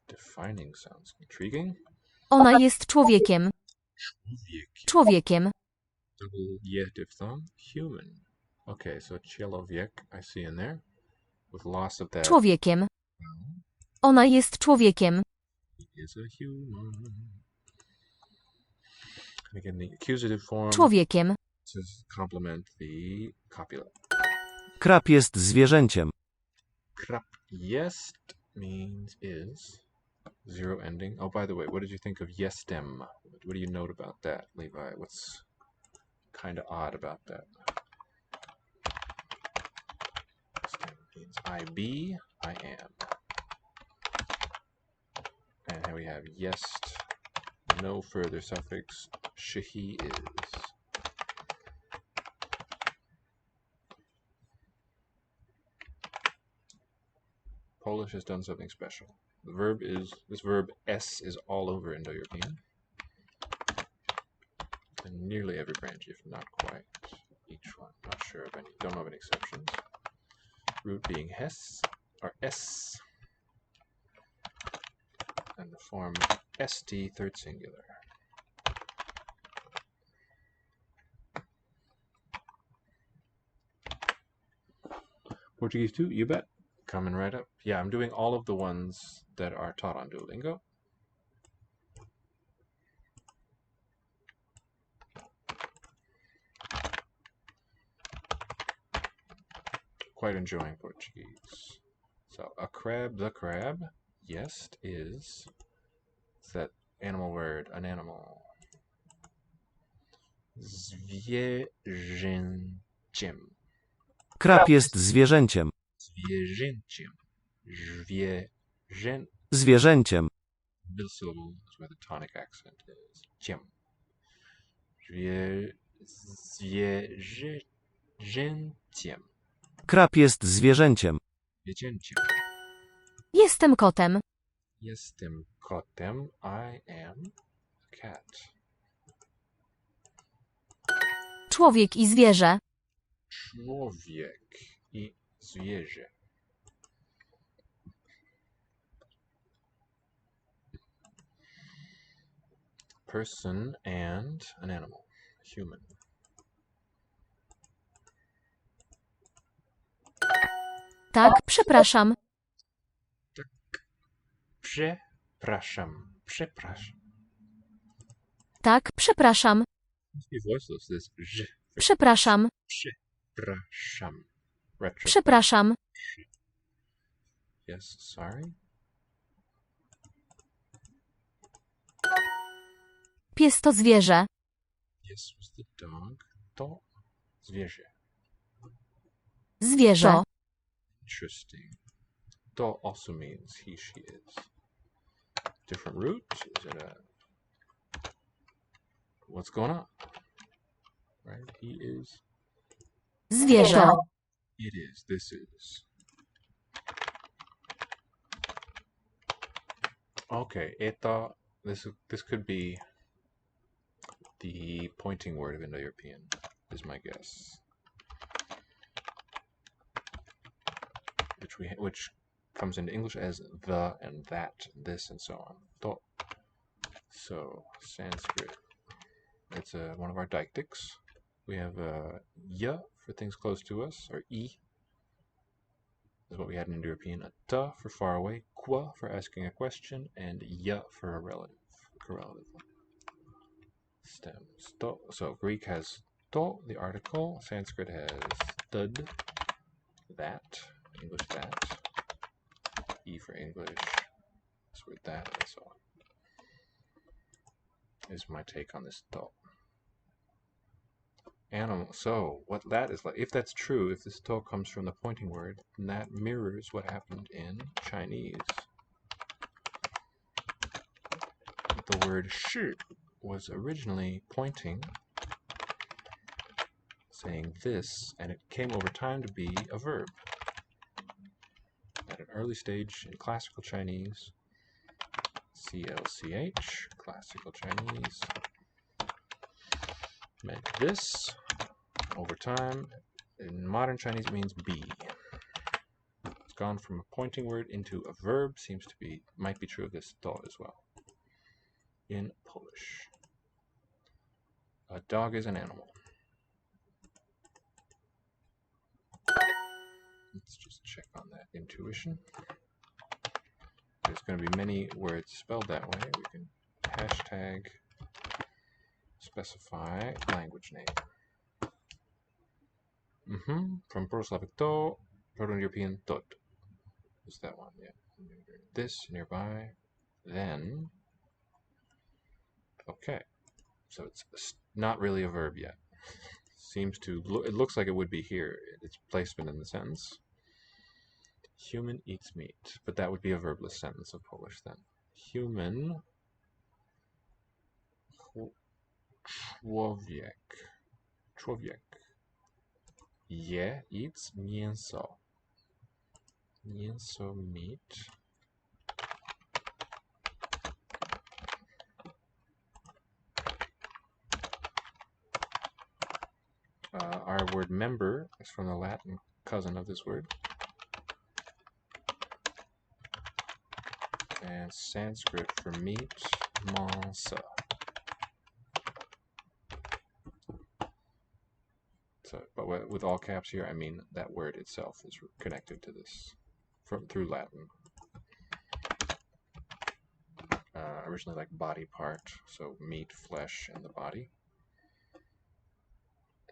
Defining sounds intriguing. Ona jest człowiekiem. Człowiekiem. Double ye diphthong, human. Okay, so человек I see in there, with loss of that. Człowiekiem. Ona jest człowiekiem. He is a human. And again, the accusative form Człowiekiem. to complement the copula. Krab jest zwierzęciem. Krap jest means is. Zero ending. Oh, by the way, what did you think of jestem? What do you note about that, Levi? What's kind of odd about that? Jestem means I be, I am. And here we have jest, no further suffix, she is. Polish has done something special. This verb s is all over Indo-European. In nearly every branch, if not quite each one. Not sure of any, don't know of any exceptions. Root being hes, or s. And the form st, third singular. Portuguese too, you bet. Coming right up. Yeah, I'm doing all of the ones that are taught on Duolingo. Quite enjoying Portuguese. So, a crab, the crab. Jest is that animal word, an animal. Zwierzęciem. Krab jest zwierzęciem. Zwierzęciem. Zwierzęciem. Middle syllable is where the tonic accent is. Ciem. Zwierzęciem. Krab jest zwierzęciem. Zwierzęciem. Jestem kotem. Jestem kotem. I am a cat. Człowiek i zwierzę. Człowiek i zwierzę. Person and an animal. Human. Tak, przepraszam. Przepraszam. Przepraszam. Tak, przepraszam. Be voiceless. This ż. Przepraszam. Przepraszam. Retro. Przepraszam. Yes, sorry. Pies to zwierzę. Yes was the dog. To zwierzę. Zwierzę. Interesting. To also means he, she is. Different root? Is it a... What's going on? Right? He is. Zwierzę. It is. This is. Okay. Eta. This could be the pointing word of Indo-European, is my guess. Which comes into English as the and that, this and so on. To. So Sanskrit. It's one of our deictics. We have ya for things close to us, or e is what we had in Indo-European. A ta for far away, qua for asking a question, and ya for a relative, correlative. Stems. To. So Greek has to, the article. Sanskrit has tud, that. English that. E for English. This word that, and so on. Is my take on this to. Animal. So what that is like, if that's true, if this to comes from the pointing word, then that mirrors what happened in Chinese. The word shi was originally pointing, saying this, and it came over time to be a verb. At an early stage in classical Chinese, CLCH, classical Chinese, meant this. Over time, in modern Chinese, it means be. It's gone from a pointing word into a verb. Seems to be, might be true of this to as well. In Polish, a dog is an animal. Let's just check on that intuition. There's going to be many words spelled that way. We can hashtag specify language name. From Proto-Slavic to, Proto-European tot. Is that one? Yeah. This nearby. Then. Okay. So it's not really a verb yet. Seems to. It looks like it would be here. Its placement in the sentence. Human eats meat, but that would be a verbless sentence of Polish then. Human. Człowiek. Eats mięso. Mięso, meat. Our word member is from the Latin cousin of this word. And Sanskrit for meat, mansa. So, but with all caps here, I mean that word itself is connected to this through Latin. Originally like body part, so meat, flesh, and the body.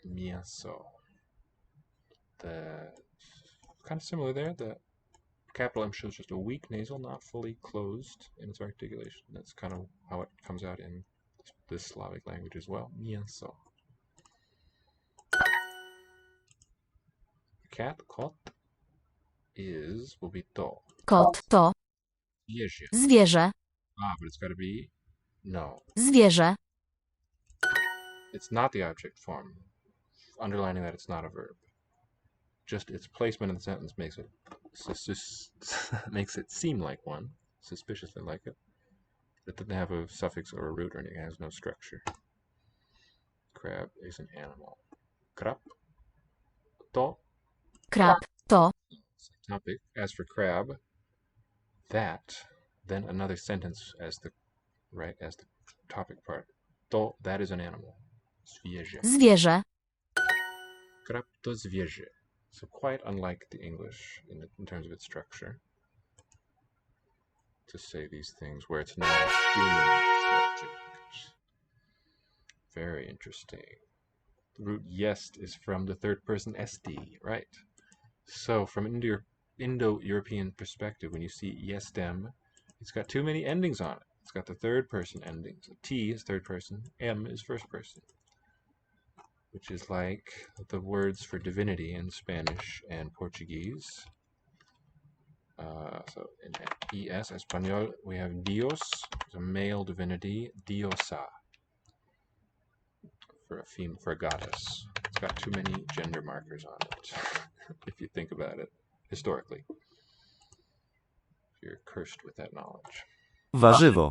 Mięso. The kind of similar there. The capital M shows just a weak nasal, not fully closed in its articulation. That's kind of how it comes out in this Slavic language as well. Mięso. Cat, kot, will be to. Kot to. Zwierzę. Zwierzę. But it's got to be no. Zwierzę. It's not the object form, underlining that it's not a verb. just its placement in the sentence makes it makes it seem like one, suspiciously like it. It doesn't have a suffix or a root or anything. It has no structure. Crab is an animal. Krab. To. Krab. To. Topic. As for crab, that, then another sentence as the topic part. To, that is an animal. Zwierzę. Zwierzę. Krab to zwierzę. So quite unlike the English in terms of its structure. To say these things where it's not a human subject. Very interesting. The root jest is from the third person SD, right? So from Indo-European perspective, when you see yestem, it's got too many endings on it. It's got the third person endings. T is third person, M is first person, which is like the words for divinity in Spanish and Portuguese. So in ES, Espanol, we have Dios, it's a male divinity, Diosa, for a goddess. It's got too many gender markers on it, if you think about it, historically. You're cursed with that knowledge. Warzywo.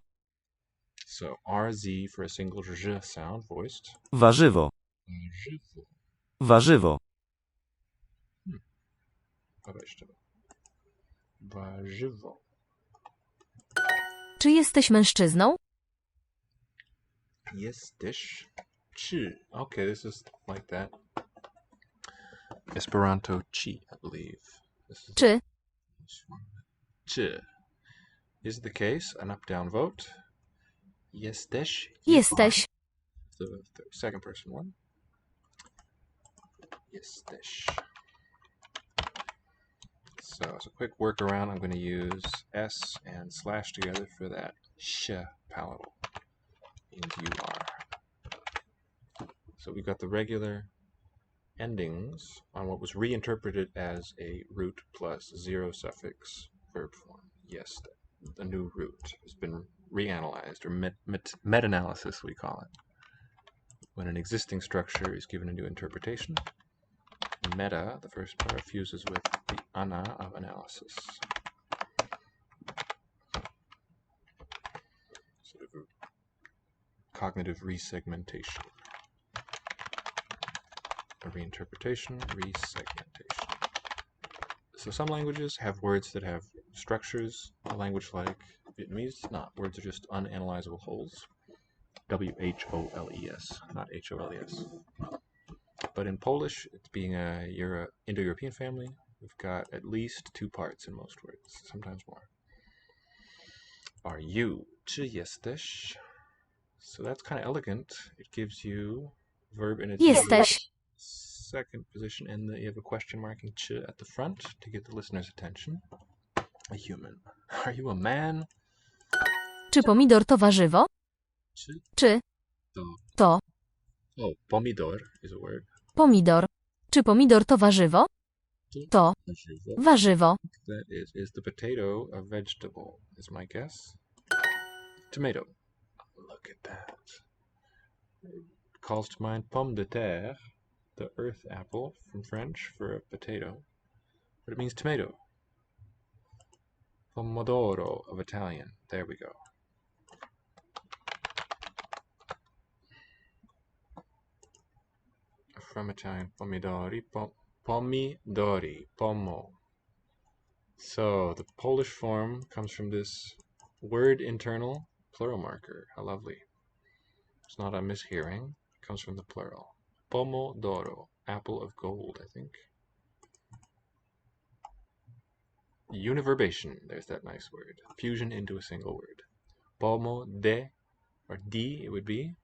So RZ for a single ż sound, voiced. Warzywo. Warzywo. Warzywo. Warzywo. Czy jesteś mężczyzną? Jesteś. Czy. Okay, this is like that. Esperanto chi, I believe. Czy. Czy. Is the case, an up-down vote. Jesteś. Jesteś. The second person one. Jesteś. So as a quick workaround, I'm going to use S and slash together for that sh palatable. Means you are. So we've got the regular endings on what was reinterpreted as a root plus zero suffix verb form. Yes, the new root has been reanalyzed, or meta-analysis we call it. When an existing structure is given a new interpretation, meta, the first part, fuses with the ana of analysis. Sort of a cognitive resegmentation. A reinterpretation, resegmentation. So some languages have words that have structures. A language like Vietnamese does not. Words are just unanalyzable wholes. W-H-O-L-E-S, not H-O-L-E-S. But in Polish, it's being a Indo-European family, we've got at least two parts in most words, sometimes more. Are you? Czy jesteś? So that's kind of elegant. It gives you verb in its Jesteś. second position, and you have a question marking czy at the front to get the listener's attention. A human. Are you a man? Czy pomidor to warzywo? Czy. To. Oh, pomidor is a word. Pomidor. Czy pomidor to warzywo? To. Warzywo. That is the potato a vegetable, is my guess. Tomato. Look at that. It calls to mind pomme de terre, the earth apple from French for a potato, but it means tomato. Pomodoro of Italian. There we go. From Italian, pomidori, pomidori, pomo. So the Polish form comes from this word internal plural marker. How lovely. It's not a mishearing. It comes from the plural. Pomodoro, apple of gold, I think. Univerbation, there's that nice word. Fusion into a single word. Pomo de, or di, it would be.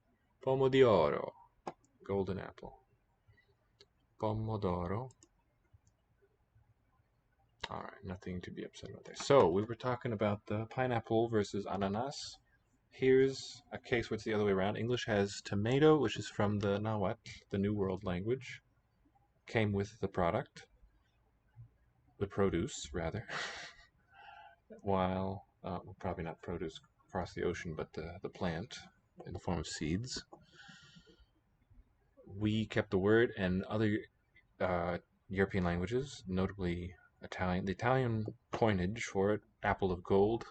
Pomo di oro, golden apple. Pomodoro. All right, nothing to be upset about there. So we were talking about the pineapple versus ananas. Here's a case where it's the other way around. English has tomato, which is from the Nahuatl, the New World language. Came with the product. The produce, rather. While, well, probably not produce across the ocean, but the plant in the form of seeds. We kept the word, and other European languages, notably Italian. The Italian coinage for it, apple of gold,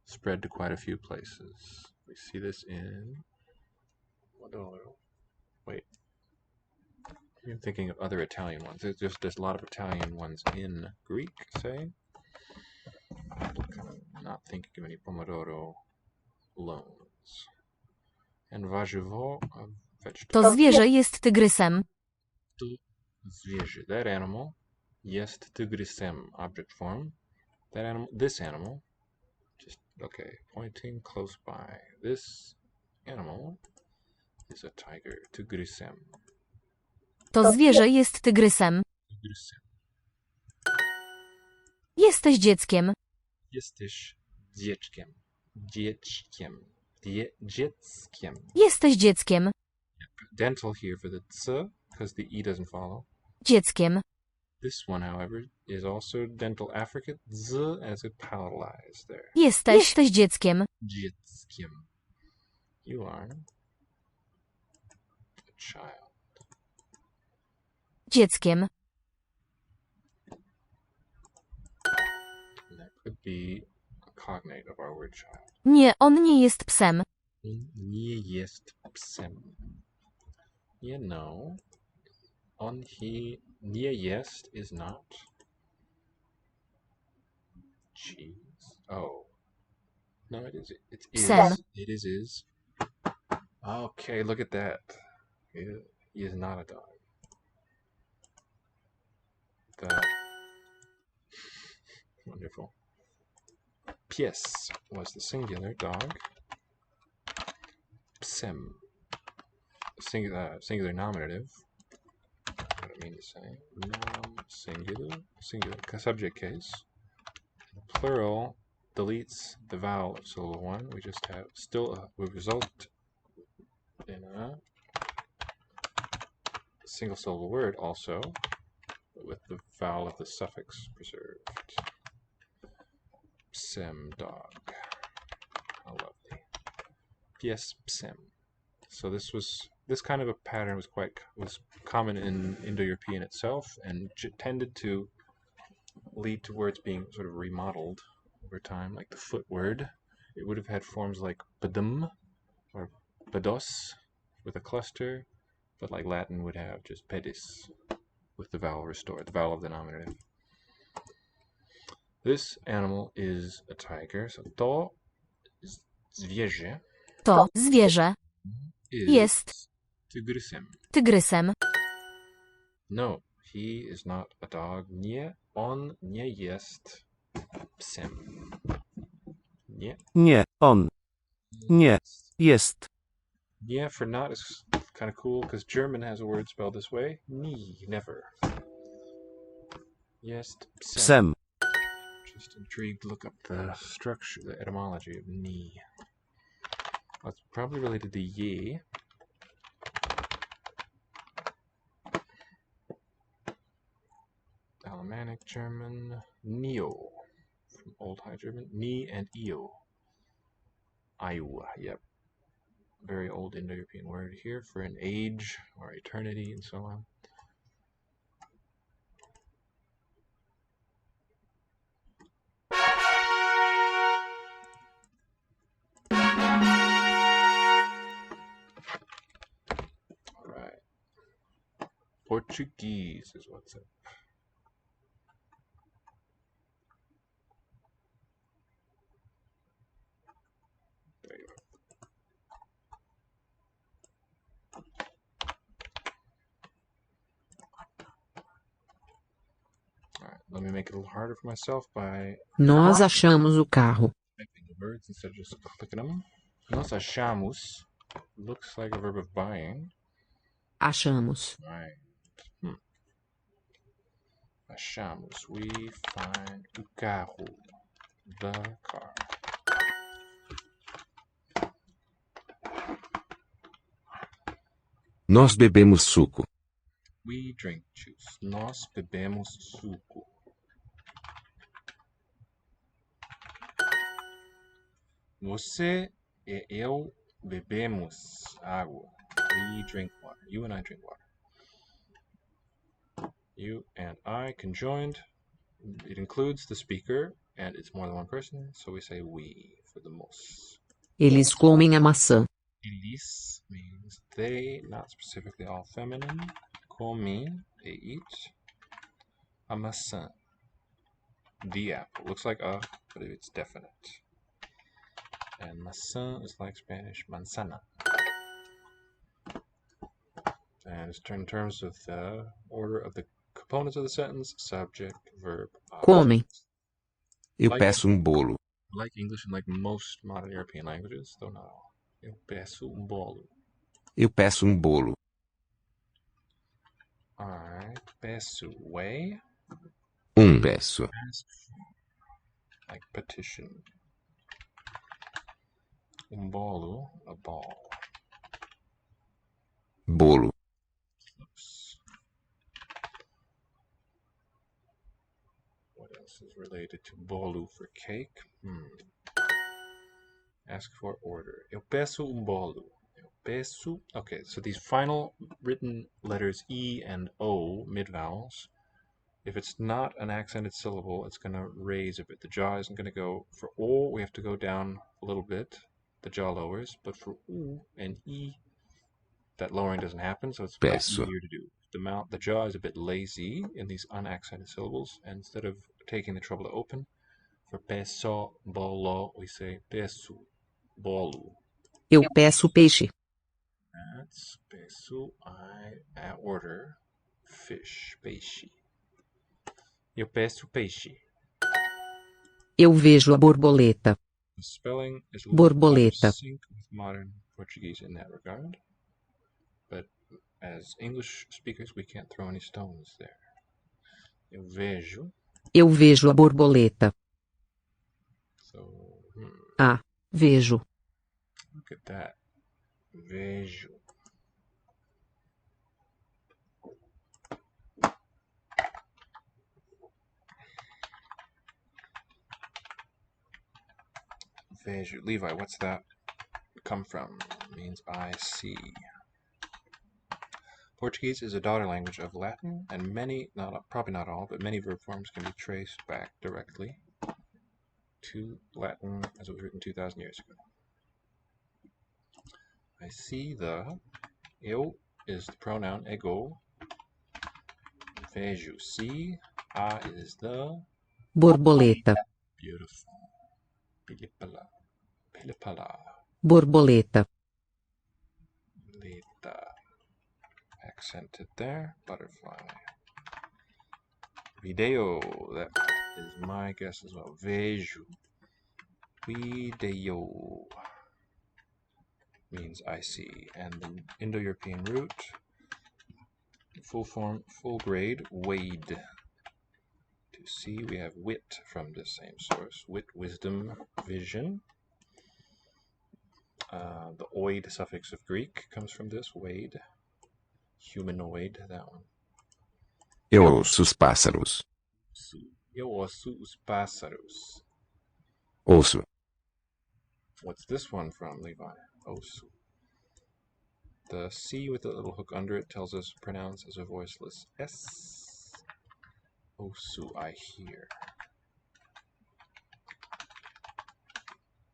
spread to quite a few places. We see this in... Wait. I'm thinking of other Italian ones. There's a lot of Italian ones in Greek, say. Not thinking of any pomodoro loans. And warzywo, a vegetable. To zwierzę jest tygrysem. To zwierzę. That animal jest tygrysem, object form. That animal, this animal, just, okay, pointing close by. This animal is a tiger, tygrysem. To zwierzę jest tygrysem. Tygrysem. Jesteś dzieckiem. Jesteś dzieckiem. Dzieckiem. Dzieckiem. Jesteś dzieckiem. Dental here for the ts, because the e doesn't follow. Dzieckiem. This one, however, is also dental affricate, z as it palatalized there. Jesteś dzieckiem. Dzieckiem. You are a child. Dzieckiem. And that could be a cognate of our word child. Nie, on nie jest psem. Nie jest psem. You know, on he nie jest is not cheese. Oh. No, it is. It is. Psem. It is. Okay, look at that. He is not a dog. Wonderful. Pies was the singular dog. Psem, singular nominative. What I mean to say, singular subject case. Plural deletes the vowel of syllable one. We just have we result in a single syllable word also, but with the vowel of the suffix preserved. Psem, dog. How lovely. Pies psem. So this kind of a pattern was common in Indo-European itself, and tended to lead to words being sort of remodeled over time, like the foot word. It would have had forms like badum or bados with a cluster, but like Latin would have just pedis with the vowel restored, the vowel of the nominative. This animal is a tiger, so to zwierzę To zwierzę jest tygrysem. No, he is not a dog. Nie, on nie jest psem. Nie. Nie, on. Nie, jest. Nie for not is kind of cool because German has a word spelled this way. Nie, never. Jest psem. Psem. Just intrigued to look up the structure, the etymology of nie. Well, it's probably related to ye. Alemannic German, neo. From Old High German, ni and io. Iowa, yep. Very old Indo-European word here for an age or eternity and so on. Alright. Portuguese is what's up. There you go. Alright, let me make it a little harder for myself by Nós achamos o carro. typing the words instead of just clicking them. Nós achamos looks like a verb of buying. Achamos. Right. Achamos. We find o carro. The car. Nós bebemos suco. We drink juice. Nós bebemos suco. Você e eu bebemos água. We drink water. You and I drink water. You and I conjoined. It includes the speaker, and it's more than one person, so we say we for the mos. Eles comem a maçã. Eles means they, not specifically all feminine. Comem, they eat. A maçã, the apple. Looks like a, but it's definite. And maçã is like Spanish manzana. And it's in terms of the order of the components of the sentence: subject, verb, Comem. object. Eu Like, peço bolo. like English and like most modern European languages, though not all. Eu peço bolo. Eu peço bolo. I peço way. Peço. Ask for, like petition. Bolo, a ball. Bolo. What else is related to bolo for cake? Ask for order. Eu peço bolo. Eu peço. Okay, so these final written letters E and O, mid-vowels, if it's not an accented syllable, it's going to raise a bit. The jaw isn't going to go. For O, we have to go down a little bit. The jaw lowers. But for U and E, that lowering doesn't happen, so it's a bit Peço. easier to do. The jaw is a bit lazy in these unaccented syllables, and instead of taking the trouble to open, for peço, bolo, we say peço, bolo. Eu peço peixe. That's peço, I order fish, peixe. Eu peço peixe. Eu vejo a borboleta. The spelling is a little out of Borboleta. sync with modern Portuguese in that regard, but as English speakers, we can't throw any stones there. Eu vejo. Eu vejo a borboleta. So, Ah, vejo. look at that. Vejo. Vejo. Levi, what's that come from? It means I see. Portuguese is a daughter language of Latin, and many, probably not all, but many verb forms can be traced back directly to Latin as it was written 2,000 years ago. I see the. Eu is the pronoun ego. Vejo. See. A is the. Borboleta. Beautiful. Pilipala. Pilipala. Borboleta. Leta. Accented there. Butterfly. Video. That is my guess as well. Vejo. Video means I see. And the Indo-European root, full form, full grade, wade. To see, we have wit from the same source. Wit, wisdom, vision. The oid suffix of Greek comes from this, wade. Humanoid, that one. Eu ouço os pássaros. Eu ouço os pássaros. Ouço. What's this one from, Levi? Ouço. The C with the little hook under it tells us pronounce as a voiceless S. Ouço, I hear.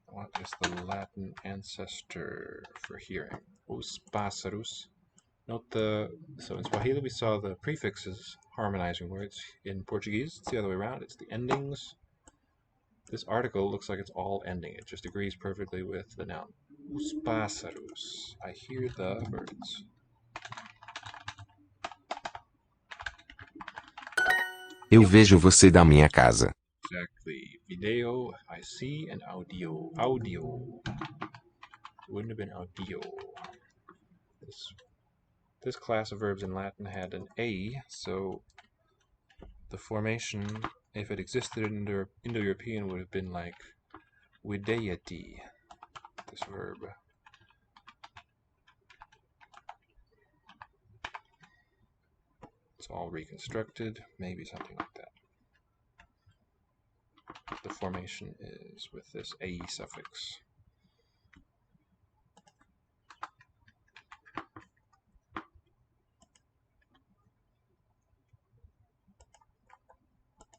What is the Latin ancestor for hearing? Os pássaros. Note so in Swahili we saw the prefixes harmonizing words. In Portuguese, it's the other way around. It's the endings. This article looks like it's all ending. It just agrees perfectly with the noun. Os pássaros. I hear the birds. Eu vejo você da minha casa. Exactly. Video, I see, and audio. Audio. It wouldn't have been audio. This class of verbs in Latin had an A, so the formation, if it existed in Indo-European, would have been like videati, this verb. It's all reconstructed, maybe something like that. The formation is with this A suffix.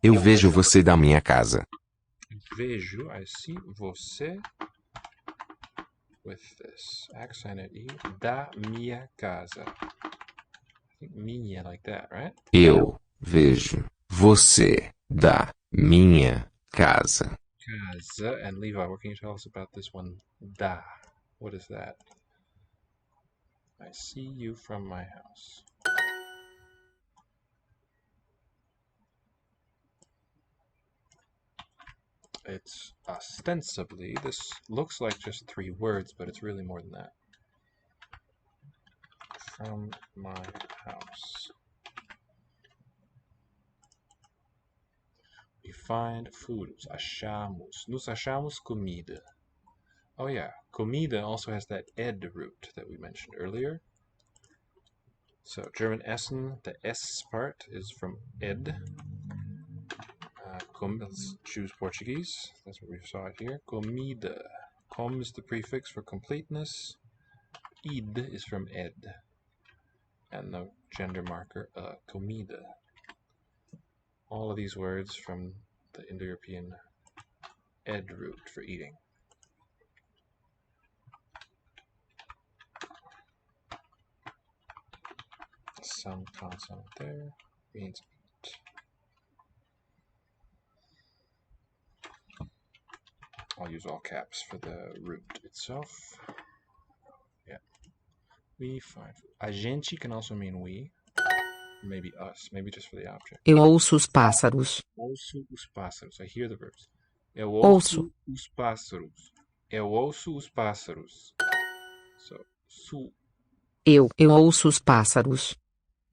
Eu vejo você da minha casa. Vejo, I see, você, with this accented E, da minha casa. I think minha like that, right? Eu vejo você da minha casa. Casa. And Levi, what can you tell us about this one? Da. What is that? I see you from my house. It's ostensibly, this looks like just 3 words, but it's really more than that. From my house. We find food. Nos achamos comida. Oh yeah, comida also has that ed root that we mentioned earlier. So German essen, the s part is from ed. Let's choose Portuguese. That's what we saw it here. Comida. Com is the prefix for completeness. Id is from ed. And the gender marker, comida. All of these words from the Indo-European ed root for eating. Some consonant there means eat. I'll use all caps for the root itself. Yeah. We find food. A gente can also mean we. Maybe us. Maybe just for the object. Eu ouço os pássaros. Ouço os pássaros. I hear the verbs. Eu Ouço. ouço os pássaros. Eu ouço os pássaros. So, su, Eu ouço os pássaros.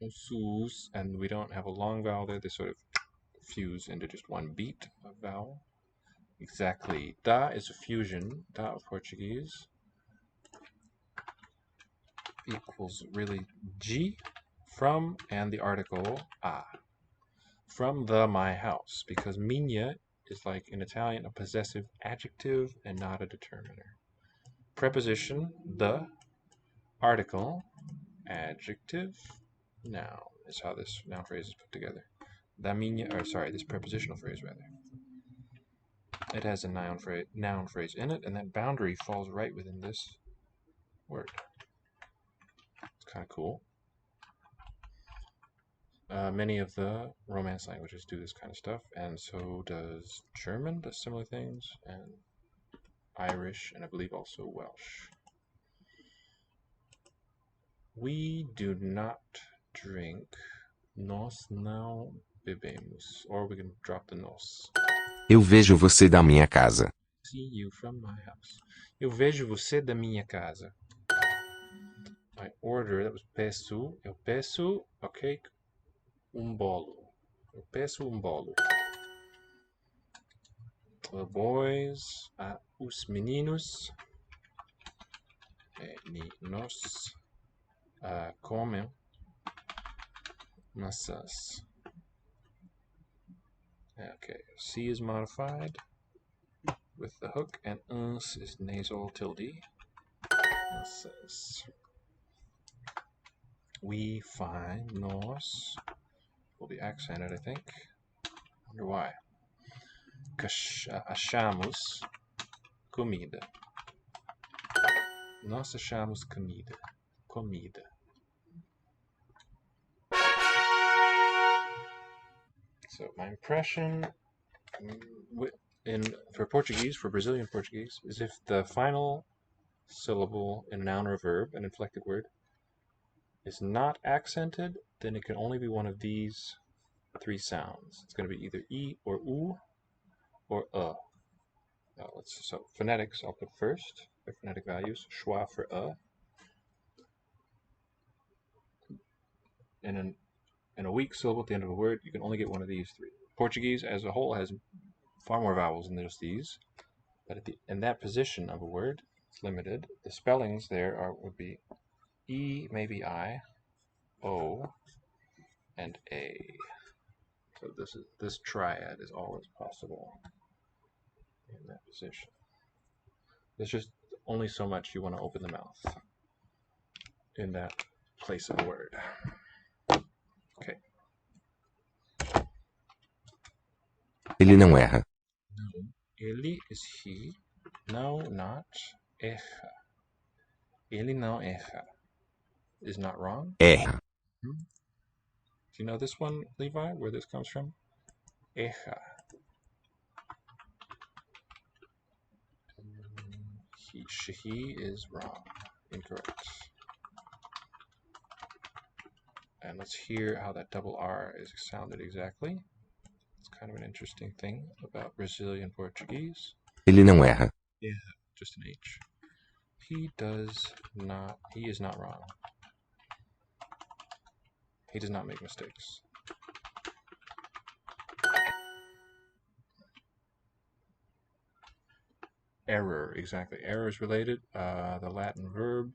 sus, and we don't have a long vowel there. They sort of fuse into just one beat of vowel. Exactly. Da is a fusion. Da of Portuguese equals really G from and the article a. From the my house. Because minha is like in Italian a possessive adjective and not a determiner. Preposition, the, article, adjective, noun is how this noun phrase is put together. Da minha, or sorry, this prepositional phrase rather. It has a noun phrase in it, and that boundary falls right within this word. It's kind of cool. Many of the Romance languages do this kind of stuff, and so does German, does similar things, and Irish, and I believe also Welsh. We do not drink. Nós não bebemos. Or we can drop the nós. Eu vejo você da minha casa. See you from my house. Eu vejo você da minha casa. My order, that was peço. Eu peço, okay, bolo. Eu peço bolo. The boys, os meninos, nós, comem maçãs. Okay, C is modified with the hook, and uns is nasal tilde. Maçãs. We find nós will be accented, I think. Wonder why. Achamos comida. Nós achamos comida. Comida. So my impression for Portuguese, for Brazilian Portuguese, is if the final syllable in a noun or a verb, an inflected word, is not accented, then it can only be one of these 3 sounds. It's going to be either E or U or so phonetics I'll put first, the phonetic values. Schwa for In a weak syllable at the end of a word, you can only get one of these 3. Portuguese as a whole has far more vowels than just these, but in that position of a word, it's limited. The spellings there would be E, maybe I, O, and A. So this triad is always possible in that position. There's just only so much you want to open the mouth in that place of a word. Okay. Ele não erra. No. Ele is he. No, not. Erra. Ele não erra. Is not wrong. Erra. Do you know this one, Levi, where this comes from? Erra. He is wrong. Incorrect. And let's hear how that double R is sounded exactly. It's kind of an interesting thing about Brazilian Portuguese. Ele não erra. Yeah, just an H. He is not wrong. He does not make mistakes. Error, exactly. Error is related. The Latin verb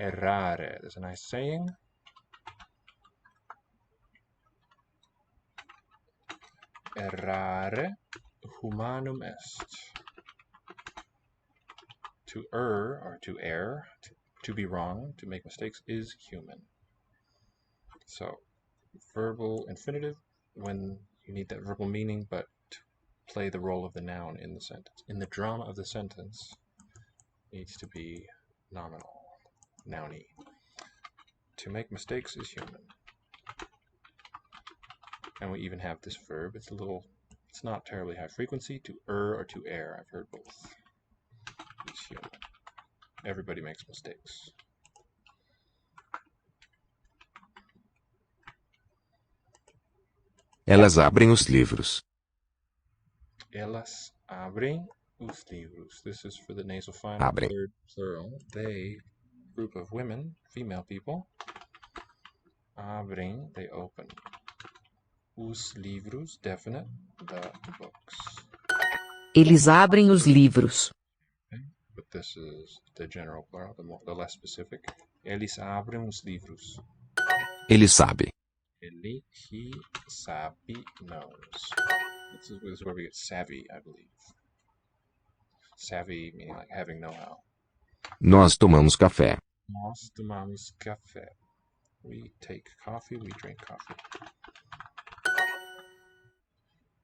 errare. There's a nice saying. Errare humanum est. To err, or to err, to be wrong, to make mistakes, is human. So, verbal infinitive, when you need that verbal meaning, but to play the role of the noun in the sentence. In the drama of the sentence, needs to be nominal, nouny. To make mistakes is human. And we even have this verb. It's not terribly high frequency. To err or to err. I've heard both. It's human. Everybody makes mistakes. Elas abrem os livros. Elas abrem os livros. This is for the nasal final, Abrem. third plural. They, group of women, female people. Abrem, they open. Os livros, definite, the books. Eles abrem os livros. Okay? But this is the general plural, the less specific. Eles abrem os livros. Ele sabe. Ele, he, sabe, knows. This is where we get savvy, I believe. Savvy meaning like having know-how. Nós tomamos café. Nós tomamos café. We take coffee, we drink coffee.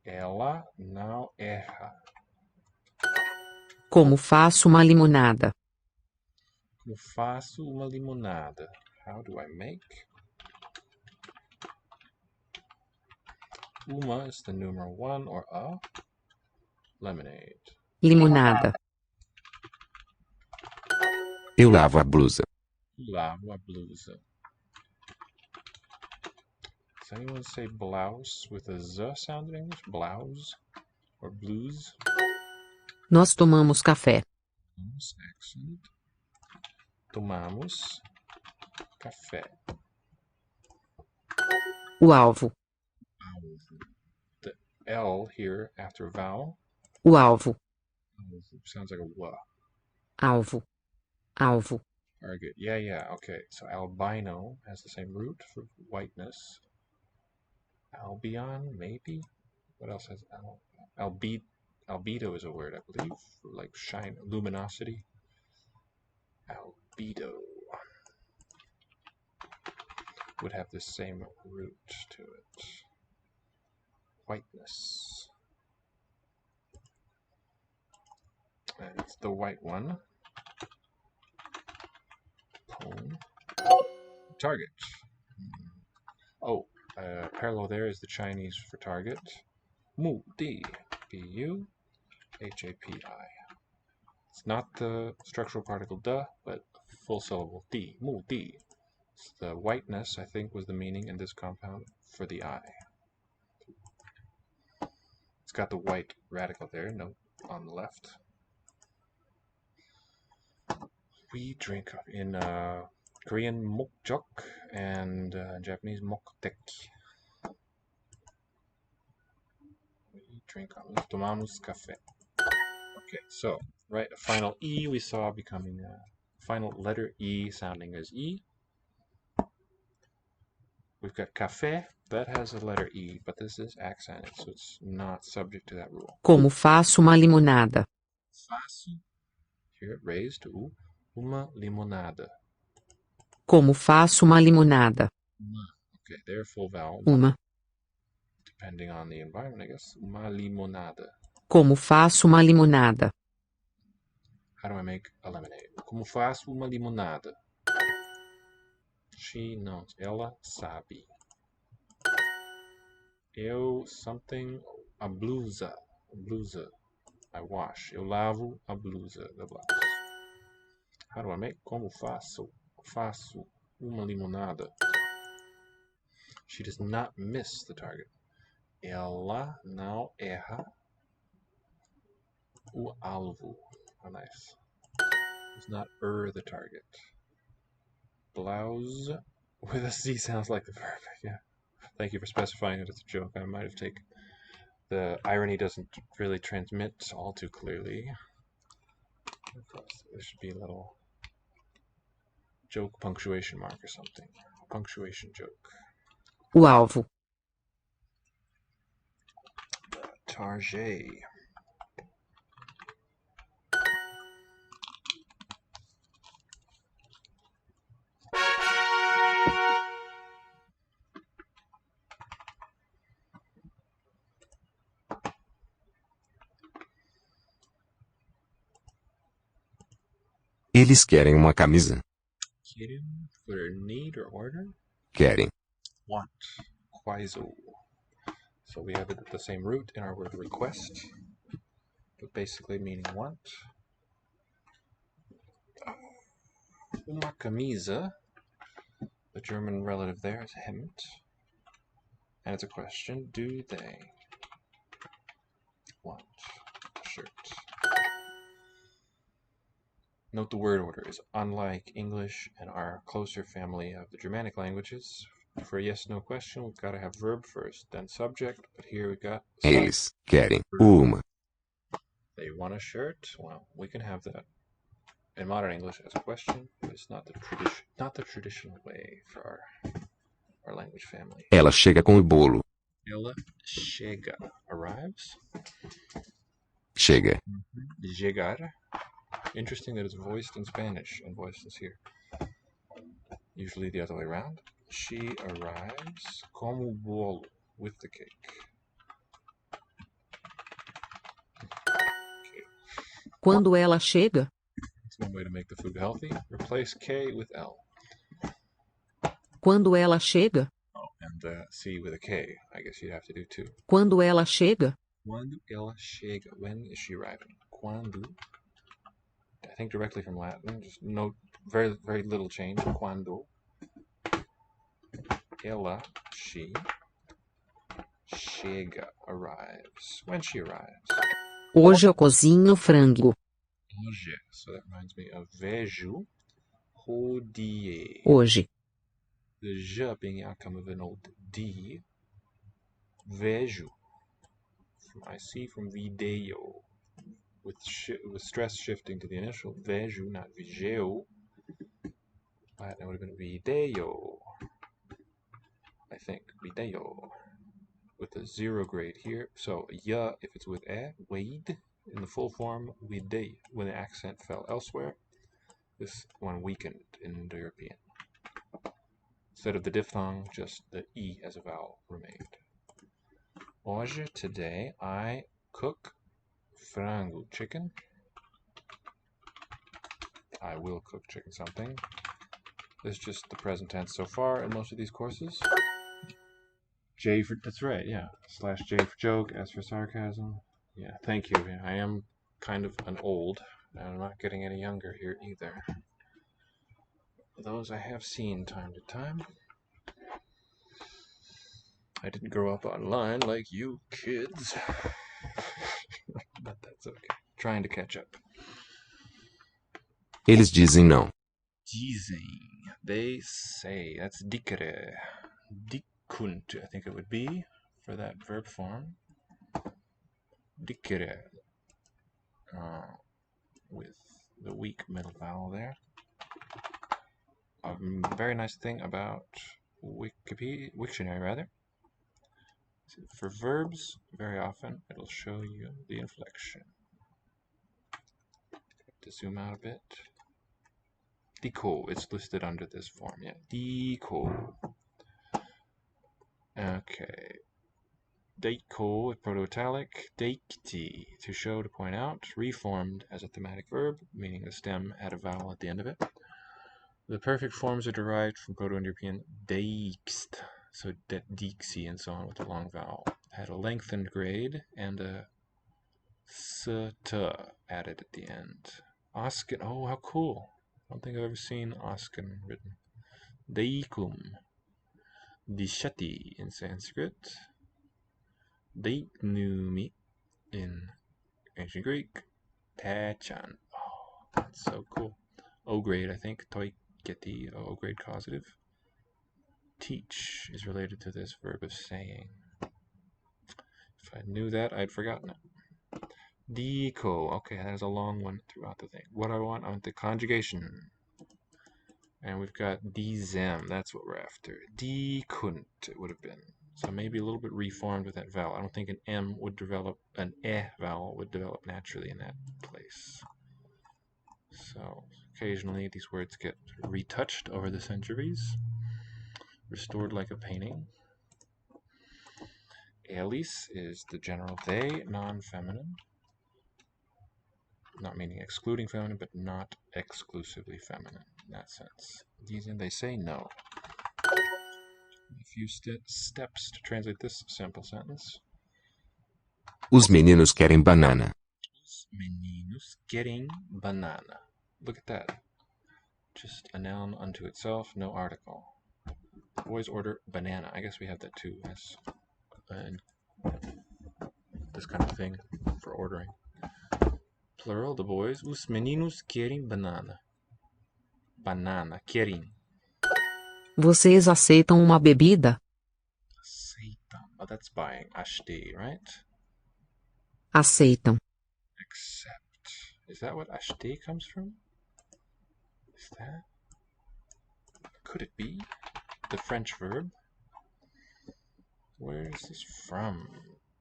Ela não erra. Como faço uma limonada? Como faço uma limonada? How do I make? Uma is the numeral one or a. Lemonade. Limonada. Eu lavo a blusa. Lavo a blusa. Does anyone say blouse with a z sound in English? Blouse or blues? Nós tomamos café. Excellent. Tomamos café. O alvo. The L here after vowel O alvo. sounds like a w. Alvo. Alvo. Very good. Yeah. Okay. So albino has the same root for whiteness. Albion, maybe. What else has albedo is a word, I believe, for like shine, luminosity. Albedo would have the same root to it. Whiteness. And it's the white one. Pone. Target. Oh, parallel there is the Chinese for target. Mu, di, bu, hapi. It's not the structural particle da, but full syllable di, mu, di. It's the whiteness, I think, was the meaning in this compound for the eye. It's got the white radical there, note on the left. We drink in Korean mokjok and Japanese mokteki. We drink tomamos café. Okay, so right, a final E we saw becoming a final letter E sounding as E. We've got café, that has a letter E, but this is accented, so it's not subject to that rule. Como faço uma limonada? Faço, here raised to uma limonada. Como faço uma limonada? Okay, there full vowel. Uma. depending on the environment, I guess. Uma limonada. Como faço uma limonada? How do I make a lemonade? Como faço uma limonada? She knows. Ela sabe. Eu something. A blusa. Blusa. I wash. Eu lavo a blusa da blouse. How do I make? Como faço? Faço uma limonada. She does not miss the target. Ela não erra o alvo. Oh, nice. Does not the target. Blouse with a C sounds like the verb. Yeah. Thank you for specifying it as a joke. I might have taken. The irony doesn't really transmit all too clearly. Of course, there should be a little joke punctuation mark or something. A punctuation joke. O alvo. Target. Eles querem uma camisa. Querem for need or order? Querem. Want. Quaiso. So we have the same root in our word request, but basically meaning want. Uma camisa. The German relative there is Hemd. And it's a question. Do they want a shirt? Note the word order is unlike English and our closer family of the Germanic languages. For a yes-no question, we've got to have verb first, then subject, but here we've got Eles querem uma. They want a shirt? Well, we can have that in modern English as a question, but it's not the traditional way for our language family. Ela chega com o bolo. Ela chega. Arrives? Chega. Llegar. Interesting that it's voiced in Spanish and voiceless here. Usually the other way around. She arrives como bolo, with the cake. Quando ela chega? That's one way to make the food healthy. Replace K with L. Quando ela chega? Oh, and C with a K. I guess you'd have to do too. Quando ela chega? Quando ela chega. When is she arriving? Quando. I think directly from Latin. Just note very, very little change. Quando. Ela, she. Chega, arrives. When she arrives. Hoje eu cozinho frango. Hoje. So that reminds me of vejo. Hodie. Hoje. The j being the outcome of an old D. Vejo. I see from video. With stress shifting to the initial. Vejo, not vigeo. Latin would have been video. I think. Video. With a 0 grade here. So, ya, if it's with e, weid. In the full form, weidei. When the accent fell elsewhere, this one weakened in Indo-European. Instead of the diphthong, just the e as a vowel remained. Hoje, today, I cook frango, chicken. I will cook chicken something. This is just the present tense so far in most of these courses. J for, that's right, yeah. / J for joke, S for sarcasm. Yeah, thank you. Yeah, I am kind of an old, and I'm not getting any younger here either. Those I have seen time to time. I didn't grow up online like you kids. But that's okay. Trying to catch up. Eles dizem não. Dizem. They say. That's dicere. Dicunt, I think it would be, for that verb form. Dicere. With the weak middle vowel there. A very nice thing about Wiktionary, rather. For verbs, very often it'll show you the inflection. To zoom out a bit. Dico, it's listed under this form, yeah. Dico. Okay. Deiko with proto-italic. Deikti, to show, to point out. Reformed as a thematic verb, meaning the stem had a vowel at the end of it. The perfect forms are derived from Proto-Indo-European deikst, so dixi and so on with the long vowel. Had a lengthened grade and a st added at the end. Oskin, oh, how cool. I don't think I've ever seen Oskin written. Deikum. Dishati in Sanskrit. Deiknumi in ancient Greek. Tachan. Oh, that's so cool. O grade, I think. Toiketi, O grade causative. Teach is related to this verb of saying. If I knew that, I'd forgotten it. Deco. Okay, that is a long one throughout the thing. What do I want? I want the conjugation. And we've got dzem. That's what we're after. Dekunt, it would have been. So maybe a little bit reformed with that vowel. I don't think an M would develop, an E vowel would develop naturally in that place. So occasionally these words get retouched over the centuries, restored like a painting. Elis is the general they, non-feminine. Not meaning excluding feminine, but not exclusively feminine in that sense. They say no. A few steps to translate this simple sentence. Os meninos querem banana. Os meninos querem banana. Look at that. Just a noun unto itself, no article. The boys order banana. I guess we have that too as this kind of thing for ordering. Plural, the boys. Os meninos querem banana. Banana, querem. Vocês aceitam uma bebida? Aceitam. Oh, that's buying. Ashti, right? Aceitam. Accept. Is that what ashti comes from? Is that? Could it be? The French verb? Where is this from?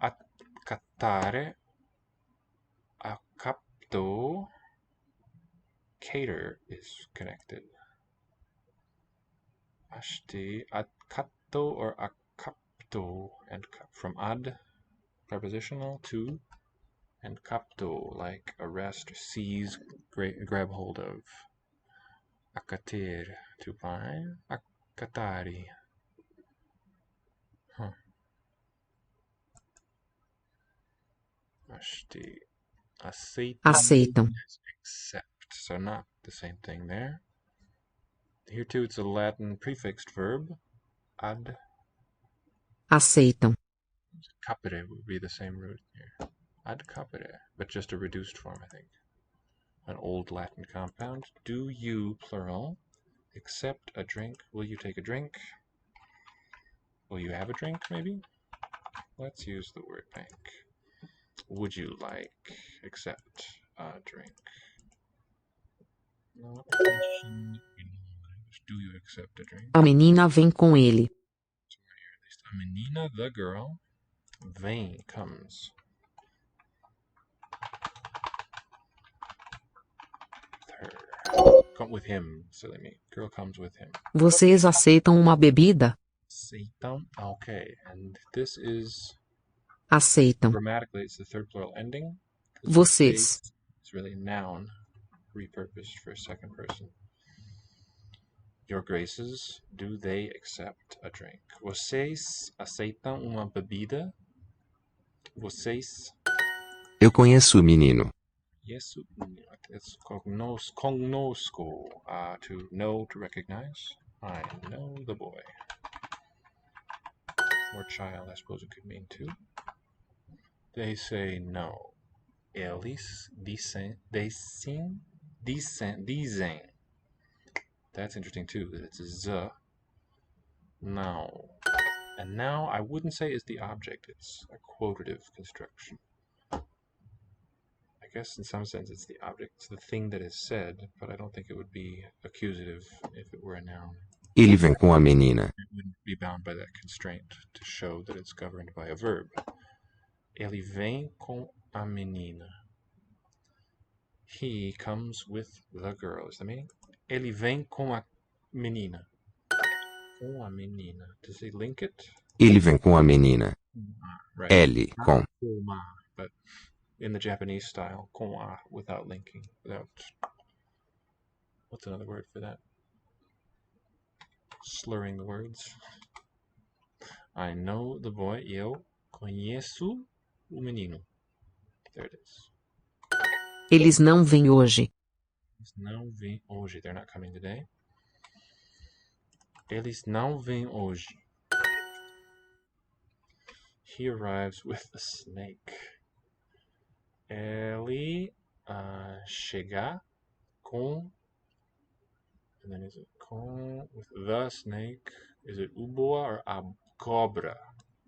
Accattare. Accapto. Cater is connected. Ashti. Accatto or accapto. And from ad, prepositional, to, and capto, like arrest, seize, grab hold of. Accatere, to buy. Accattari. Huh. Ashti. Aceitam. Accept. So not the same thing there. Here too it's a Latin prefixed verb. Ad. Aceitam. Capere would be the same root here. Ad capere, but just a reduced form, I think. An old Latin compound. Do you, plural, accept a drink? Will you take a drink? Will you have a drink, maybe? Let's use the word bank. Would you like, accept a drink? Not a question. Do you accept a drink? A menina vem com ele. A menina, the girl. Vem, comes. Her. Come with him, silly me. Girl comes with him. Vocês aceitam uma bebida? Aceitam. Okay, and this is Aceitam. grammatically it's the third plural ending. Vocês. It's really a noun repurposed for a second person. Your graces, do they accept a drink? Vocês aceitam uma bebida? Vocês. Eu conheço o menino. Yes, it's cognosco, to know, to recognize. I know the boy. Or child, I suppose it could mean too. They say no. Eles dizem. That's interesting too, that it's a z. Now. And now I wouldn't say is the object, it's a quotative construction. I guess in some sense it's the object, it's the thing that is said, but I don't think it would be accusative if it were a noun. Ele vem com a menina. It wouldn't be bound by that constraint to show that it's governed by a verb. Ele vem com a menina. He comes with the girl, is the meaning? Ele vem com a menina. Com a menina. Does he link it? Ele vem com a menina. Right. L com. Koma, but in the Japanese style, koma, without linking, without. What's another word for that? Slurring the words. I know the boy. Eu conheço o menino. There it is. Eles não vêm hoje. Eles não vêm hoje. They're not coming today. Eles não vêm hoje. He arrives with a snake. Ele chega com. And then is it com with the snake? Is it o boa or a cobra?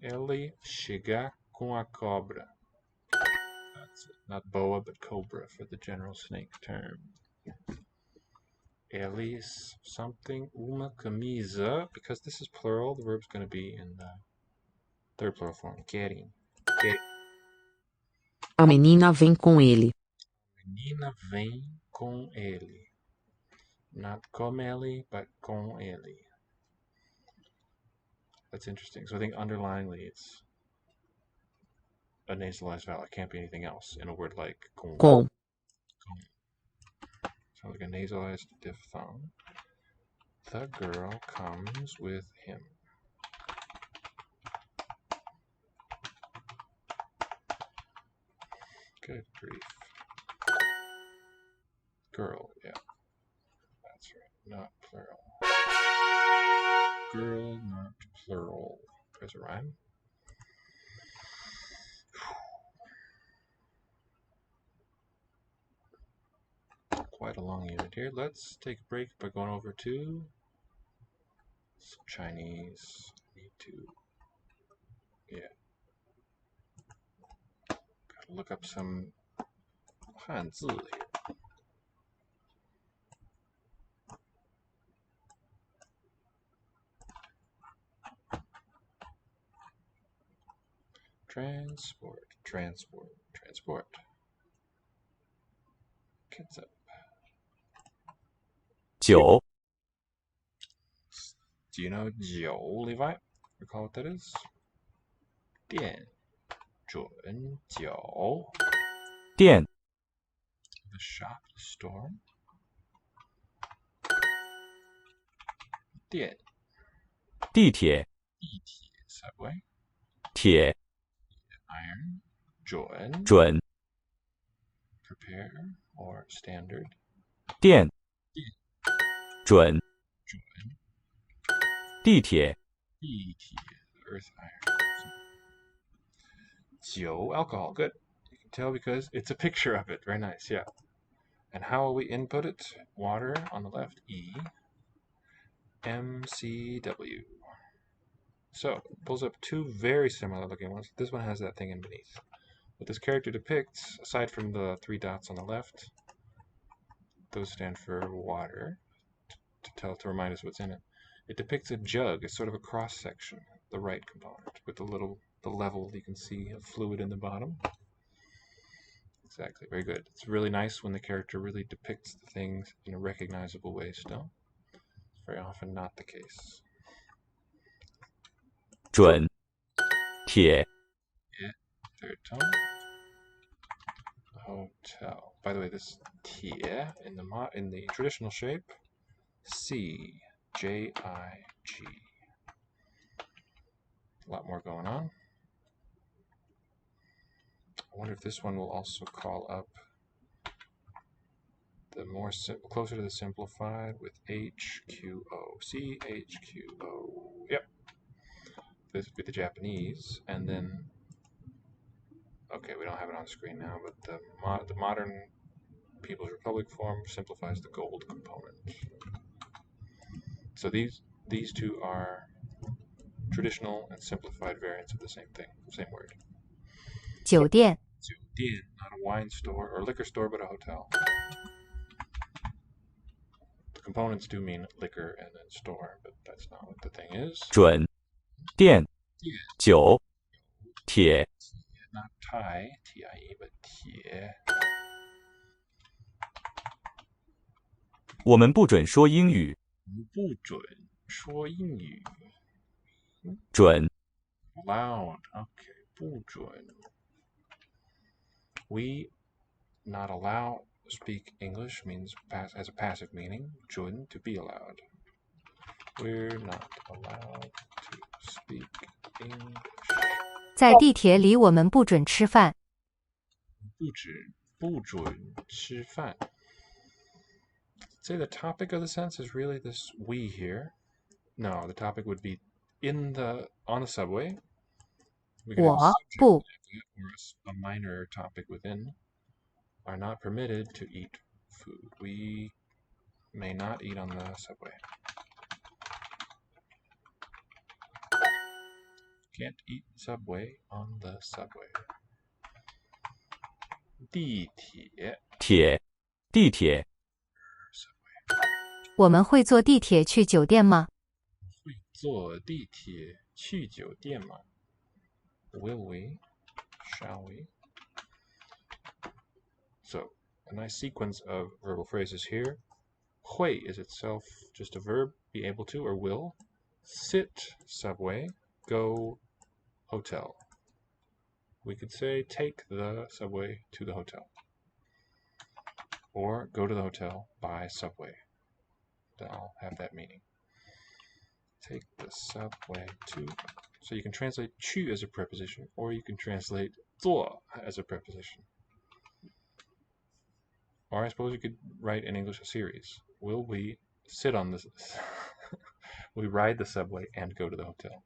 Ele chega com a cobra. That's it. Not boa, but cobra for the general snake term. Eles something uma camisa. Because this is plural, the verb's going to be in the third plural form. Querem. A menina vem com ele. Menina vem com ele. Not com ele, but com ele. That's interesting. So I think underlyingly it's a nasalized vowel. It can't be anything else in a word like com. Com. Sounds like a nasalized diphthong. The girl comes with him. Good grief. Girl, yeah. That's right. Not plural. Girl, not plural. There's a rhyme. Quite a long unit here. Let's take a break by going over to some Chinese. Need to, gotta look up some Hanzi here. Transport. Kids up. 9 Do you know 9, Levi? Recall what that is? 店准9. 店 The shop, the store. 电地铁 subway. 铁 Iron. 准准 prepare or standard. 电准准地铁地铁 earth iron. 酒 alcohol. Good. You can tell because it's a picture of it. Very nice. Yeah. And how will we input it? Water on the left. E. MCW. So it pulls up two very similar looking ones. This one has that thing in beneath. What this character depicts, aside from the 3 dots on the left, those stand for water, to remind us what's in it. It depicts a jug. It's sort of a cross section, the right component, with the level you can see of fluid in the bottom. Exactly, very good. It's really nice when the character really depicts the things in a recognizable way still. It's very often not the case. 准铁 Third tone. Hotel. By the way, this tie in the traditional shape, CJIG. A lot more going on. I wonder if this one will also call up the more closer to the simplified with HQO. CHQO. Yep. This would be the Japanese, and then. Okay, we don't have it on screen now, but the modern People's Republic form simplifies the gold component. So these two are traditional and simplified variants of the same thing, same word. 酒店 酒店, not a wine store or liquor store, but a hotel. The components do mean liquor and then store, but that's not what the thing is. 准店酒铁 Not tie, T-I-E, but 铁. 我们不准说英语不准说英语. 准 allowed. Okay, 不准. We not allow speak English means has a passive meaning. 准 to be allowed. We're not allowed to speak English. 在地铁里我们不准吃饭。不准吃饭. Say the topic of the sentence is really this we here. No, the topic would be on the subway. We could have a 我 subject 不 or a minor topic within are not permitted to eat food. We may not eat on the subway. Can't eat subway on the subway. 地铁地铁，我们会坐地铁去酒店吗？会坐地铁去酒店吗？ Will we? Shall we? So, a nice sequence of verbal phrases here. 会 is itself just a verb, be able to or will. Sit, subway. Go, hotel. We could say take the subway to the hotel. Or go to the hotel by subway. They'll have that meaning. Take the subway to. So you can translate 去 as a preposition, or you can translate 坐 as a preposition. Or I suppose you could write in English a series. Will we sit on this? We ride the subway and go to the hotel.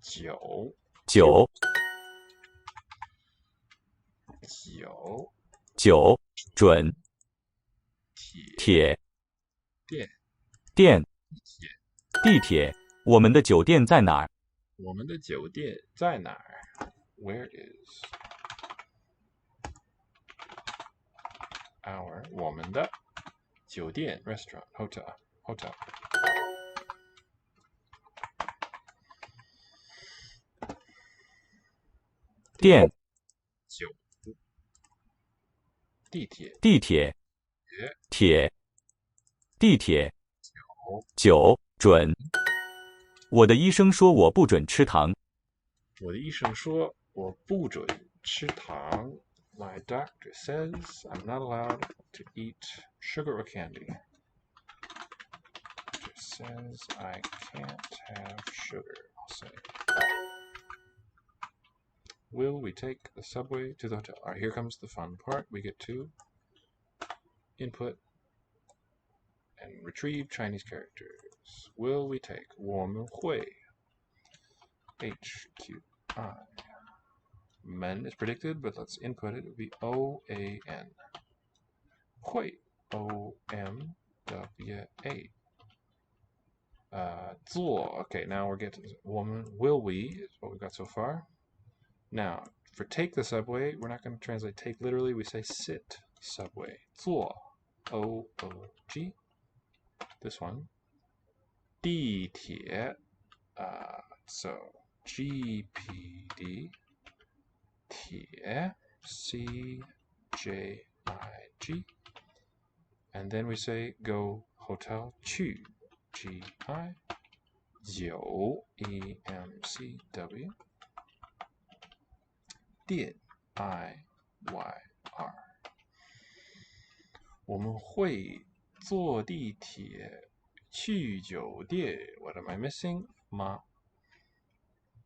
酒酒酒准铁店地铁，我们的酒店在哪儿？我们的酒店在哪儿？ Where is our 我们的酒店 restaurant hotel.店酒地铁地铁铁地铁酒准。我的医生说我不准吃糖。我的医生说我不准吃糖。 My doctor says I'm not allowed to eat sugar or candy. Doctor says I can't have sugar. I'll say. Will we take the subway to the hotel? All right, here comes the fun part. We get to input and retrieve Chinese characters. Will we take 我们会 HQI. Men is predicted, but let's input it. It would be OAN. 会 OMWA. 做 okay, now we're getting 我们 will we is what we've got so far. Now, for take the subway, we're not going to translate take literally. We say sit subway. 坐 OOG. This one. 地铁 so GPD. 铁 CJIG. And then we say go hotel 去 GI. 酒 EMCW. 店 IYR. 我们会坐地铁去酒店. What am I missing? 吗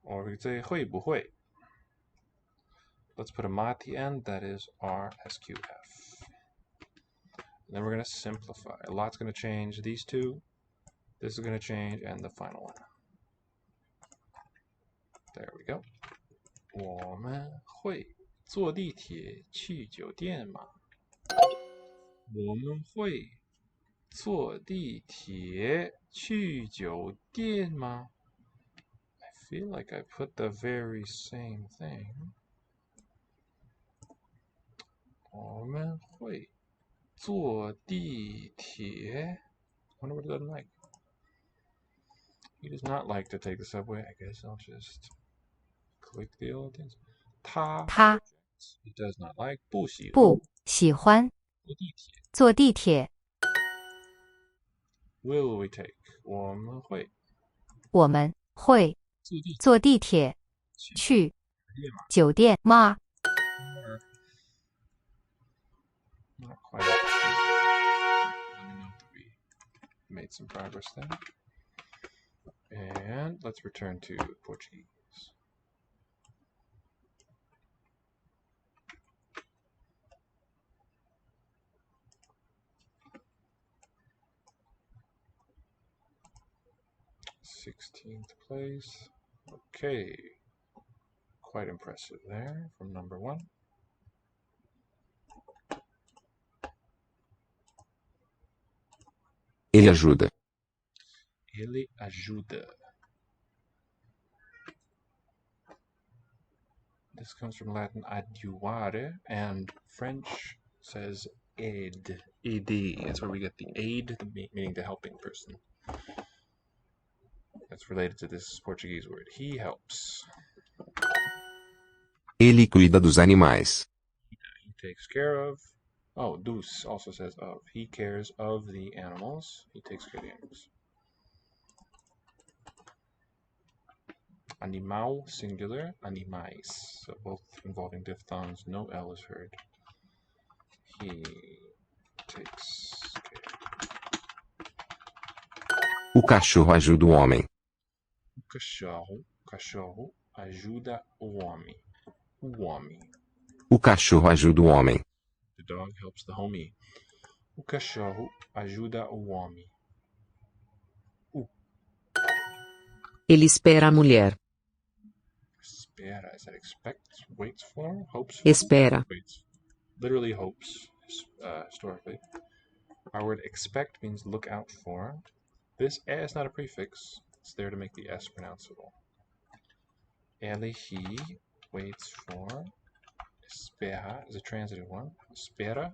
Or we could say 会不会. Let's put a ma at the end. That is RSQF. And then we're going to simplify. A lot's going to change. These two. This is going to change. And the final one. There we go. 我们会坐地铁去酒店吗？我们会坐地铁去酒店吗？ I feel like I put the very same thing. 我们会坐地铁 Wonder what he doesn't like. He does not like to take the subway. I guess I'll just click the old things. 他 he does not like 不喜欢坐地铁。 Will we take 我们会我们会坐地铁去酒店吗？ Not quite. Let me know if we made some progress there. And let's return to Portuguese. Sixteenth place. Okay. Quite impressive there from number 1. Ele ajuda. Ele ajuda. This comes from Latin adjuare, and French says aide. Ed. That's where we get the aid, meaning the helping person. That's related to this Portuguese word. He helps. Ele cuida dos animais. He takes care of. Oh, dos also says of. He cares of the animals. He takes care of the animals. Animal, singular. Animais. So both involving diphthongs. No L is heard. He takes care. O cachorro ajuda o homem. O cachorro ajuda o homem. O homem. O cachorro ajuda o homem. The dog helps the homie. O cachorro ajuda o homem. Ele espera a mulher. Espera. Is that expects, waits for, hopes for? Espera. Waits. Literally hopes, historically. Our word expect means look out for. This e is not a prefix. It's there to make the S pronounceable. Ele, he, waits for. Espera is a transitive one. Espera.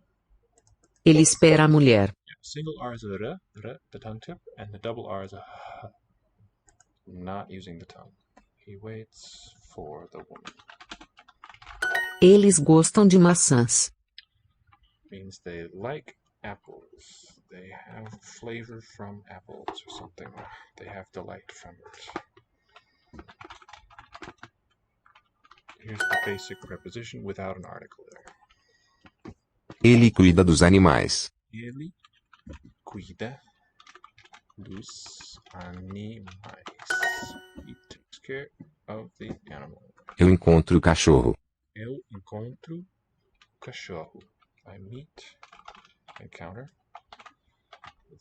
Ele espera a mulher. Single R is a r, the tongue tip, and the double R is a h, not using the tongue. He waits for the woman. Eles gostam de maçãs. Means they like apples. They have flavor from apples or something. They have delight from it. Here's the basic preposition without an article there. Ele cuida dos animais. Ele cuida dos animais. He takes care of the animal. Eu encontro o cachorro. Eu encontro o cachorro. I meet, encounter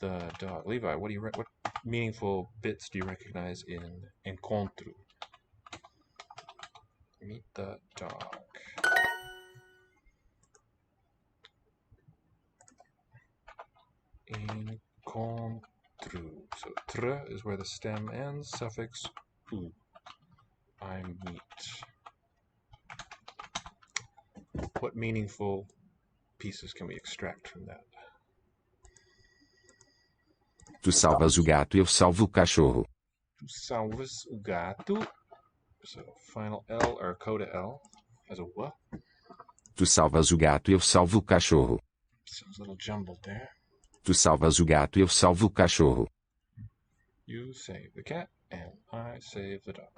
the dog. Levi, what meaningful bits do you recognize in encontro? Meet the dog. Encontro. So tr is where the stem ends. Suffix u. I meet. What meaningful pieces can we extract from that? Tu salvas o gato e eu salvo o cachorro. Tu salvas o gato. So final L or coda L has a w. Tu salvas o gato e eu salvo o cachorro. Sounds a little jumbled there. Tu salvas o gato e eu salvo o cachorro. You save the cat and I save the dog.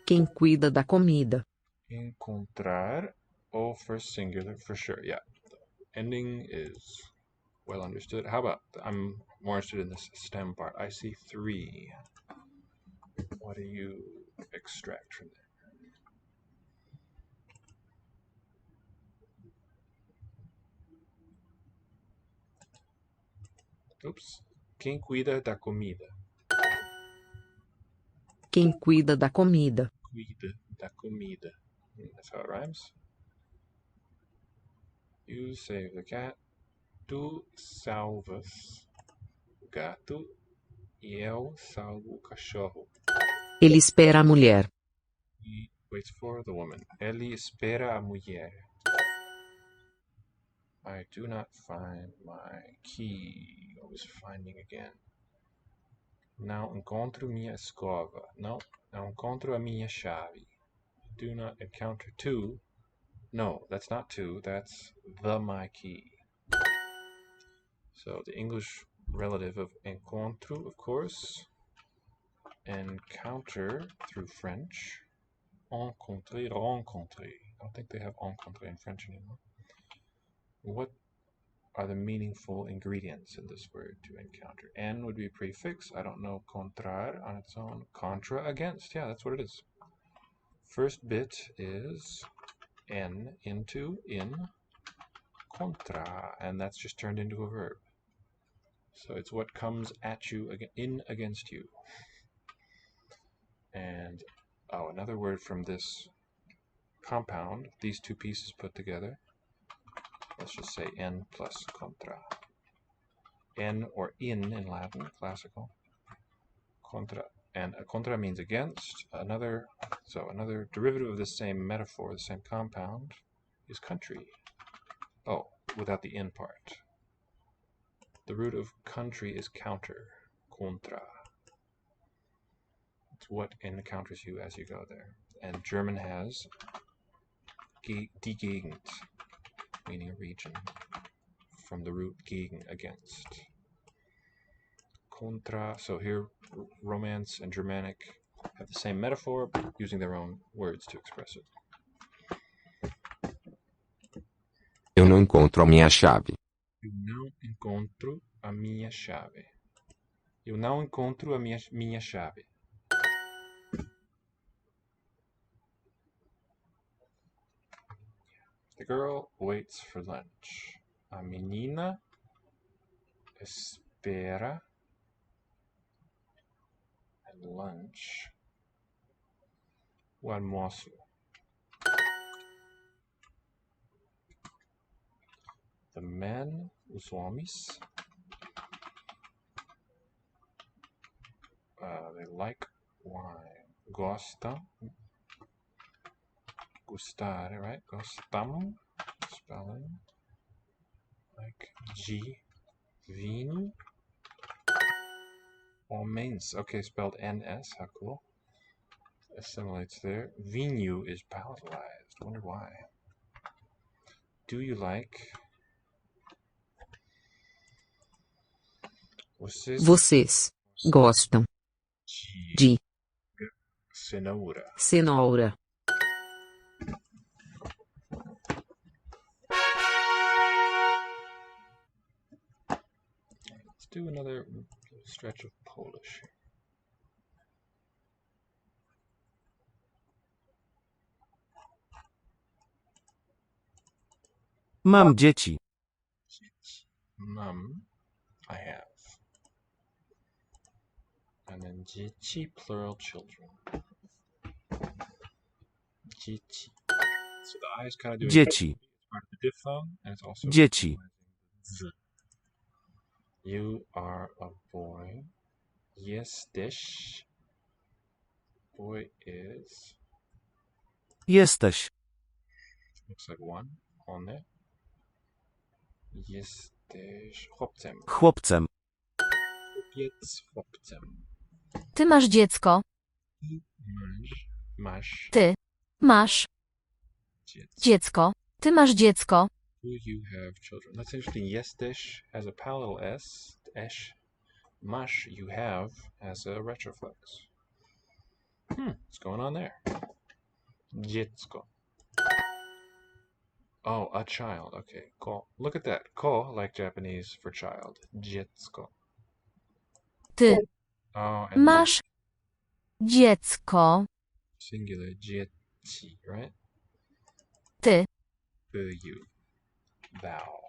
Quem cuida da comida. Encontrar, oh, first singular for sure. Yeah, the ending is well understood. How about, I'm more interested in this stem part. I see 3. What do you extract from there? Oops. Quem cuida da comida? Quem cuida da comida. Cuida da comida. That's how it rhymes. You save the cat. Tu salvas o gato e eu salvo o cachorro. Ele espera a mulher. He waits for the woman. Ele espera a mulher. I do not find my key. I was finding again. Não encontro minha escova. No, não encontro a minha chave. Do not encounter two. No, that's not two. That's the my key. So the English relative of encontro, of course. Encounter through French. Rencontrer, rencontrer. I don't think they have rencontrer in French anymore. What are the meaningful ingredients in this word to encounter? En would be a prefix. I don't know. Contrar on its own. Contra, against. Yeah, that's what it is. First bit is en, into, in, contra, and that's just turned into a verb. So it's what comes at you, in against you. And, oh, another word from this compound, these two pieces put together. Let's just say en plus contra. En or in Latin, classical. Contra. And contra means against. Another derivative of the same metaphor, the same compound, is country. Oh, without the in part. The root of country is counter, contra. It's what encounters you as you go there. And German has die Gegend, meaning a region, from the root gegen, against. Contra, so here Romance and Germanic have the same metaphor, but using their own words to express it. Eu não encontro a minha chave. Eu não encontro a minha chave. Eu não encontro a minha chave. The girl waits for lunch. A menina espera at lunch. O almoço. The men, os homens, they like wine. Gostam. Gustar, right? Gostam. Spelling. Like G. Vinho. Homens. Okay, spelled NS. How cool. Assimilates there. Vinho is palatalized. Wonder why. Do you like? Vocês gostam de cenoura? cenoura? Let's do another stretch of Polish. Mam dzieci. Mam, I have. And then dzieci, plural, children. Dzieci. So the I is kind of doing Dzieci. part of the diphthong, and it's also Dzieci. z. You are a boy. Jesteś. Boy is. Jesteś. Looks like one on there. Jesteś chłopcem. Chłopcem. Chłopiec chłopcem. Ty masz dziecko. Masz Ty masz dziecko. Ty masz dziecko. Do you have children? That's interesting. Jesteś has a palatal S. Esh. Masz, you have, has a retroflex. What's going on there? Dziecko. Oh, a child. Okay, ko. Look at that. Ko, like Japanese for child. Dziecko. Ty Oh, and masz dziecko. singular. Dzieci, right? Ty You. Thou.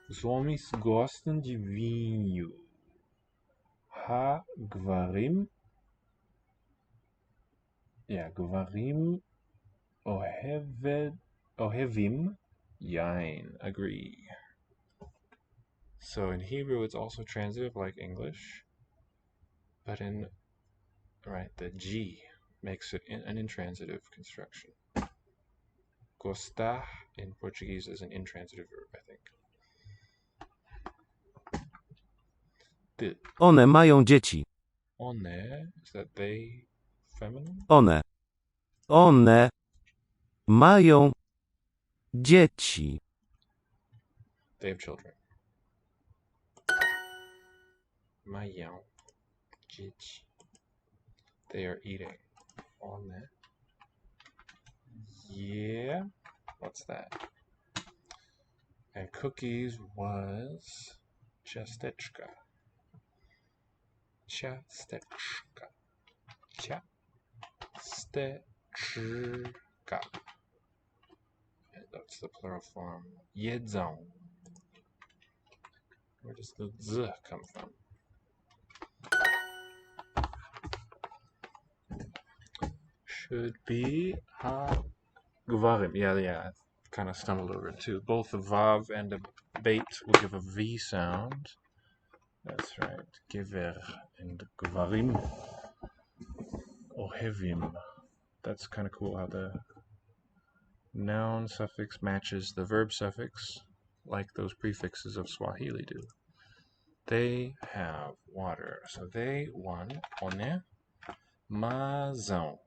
Os homens gostam de vinho. Gvarim. Yeah, gvarim ohevim yain. Agree. So in Hebrew it's also transitive like English, but the G makes it an intransitive construction. Gostar in Portuguese is an intransitive verb, I think. Ty. One mają dzieci. One, is that they feminine? One mają dzieci. They have children. Mają dzieci. They are eating. One. Yeah. What's that? And cookies was ciasteczka. Ciasteczka. Ciasteczka. And that's the plural form. Jedzą. Where does the z come from? Should be gvarim. Yeah, I kind of stumbled over it too. Both a vav and a bait will give a v sound. That's right. Giver and gvarim. Ohevim. That's kind of cool how the noun suffix matches the verb suffix, like those prefixes of Swahili do. They have water. So they one. One. Mazão.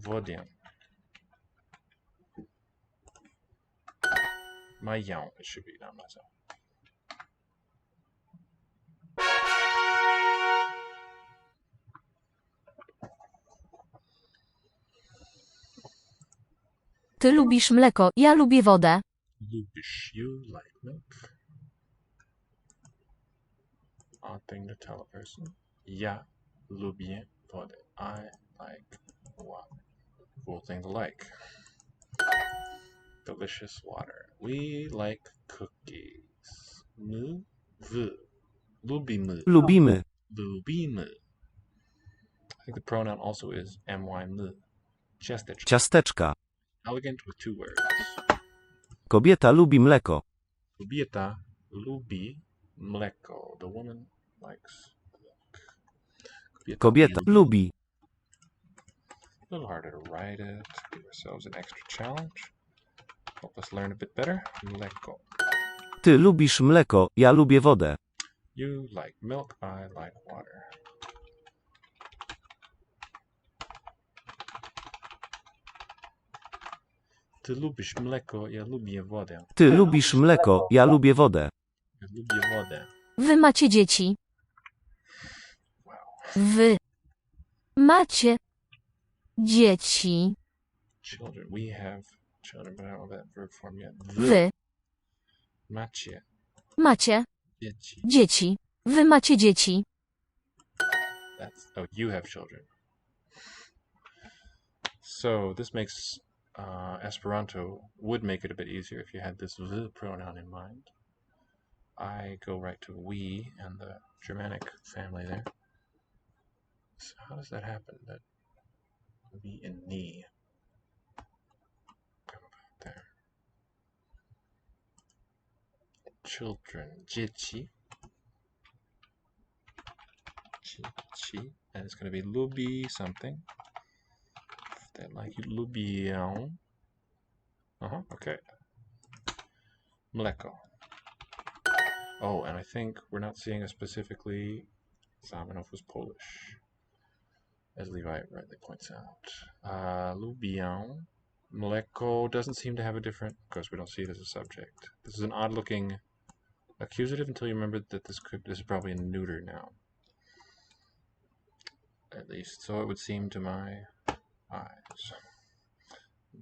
Wodę. Mają, it should be, not mazão. Ty lubisz mleko, ja lubię wodę. Lubisz, you like milk. Odd thing to tell a person. Ja lubię wodę. I like water. Cool thing to like. Delicious water. We like cookies. My, wy. Lubimy. Lubimy. Lubimy. I think the pronoun also is my. Ciasteczka. Ciasteczka. Elegant with two words. Kobieta lubi mleko. Kobieta lubi mleko. The woman likes milk. Kobieta lubi. A little harder to write it. Give ourselves an extra challenge. Help us learn a bit better. Mleko. Ty lubisz mleko, ja lubię wodę. You like milk, I like water. Ty lubisz mleko, ja lubię wodę. Ty lubisz mleko, ja lubię wodę. Ja lubię wodę. Wy macie dzieci. Wow. Wy macie dzieci. Children. We have children, but I don't know that verb form yet. Wy Macie macie dzieci. dzieci. Wy macie dzieci. That's, oh, you have children. So this makes Esperanto would make it a bit easier if you had this v pronoun in mind. I go right to we and the Germanic family there. So how does that happen? That we and ni come about there. Children, dzieci. Dzieci. And it's going to be lubi something. That like you lubią. Okay. Mleko. Oh, and I think we're not seeing a specifically. Zamenhof was Polish, as Levi rightly points out. Lubią. Mleko doesn't seem to have a different. Of course, we don't see it as a subject. This is an odd-looking accusative until you remember that this is probably a neuter noun. At least, so it would seem to my eyes.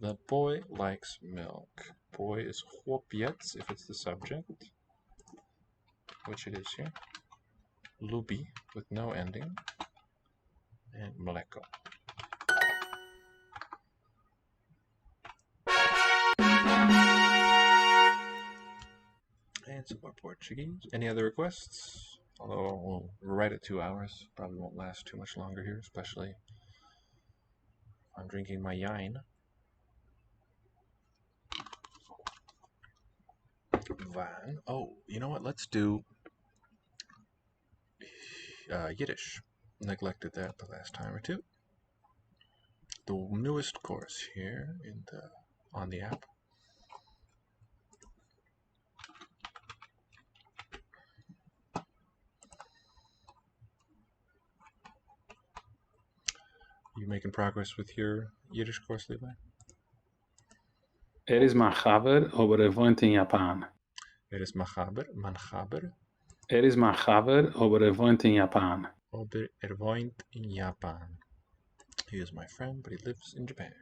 The boy likes milk. Boy is chłopiec if it's the subject, which it is here. Lubi with no ending. And mleko. And some more Portuguese. Any other requests? Although we'll write it 2 hours. Probably won't last too much longer here, especially if I'm drinking my wine. Wine. Oh, you know what? Let's do Yiddish. Neglected that the last time or two. The newest course here on the app. You making progress with your Yiddish course, Levi? Is mijn gaver, aber woont in Japan. Is manchaber. Is mijn gaver, aber woont in Japan. Oder wohnt in Japan. He is my friend, but he lives in Japan.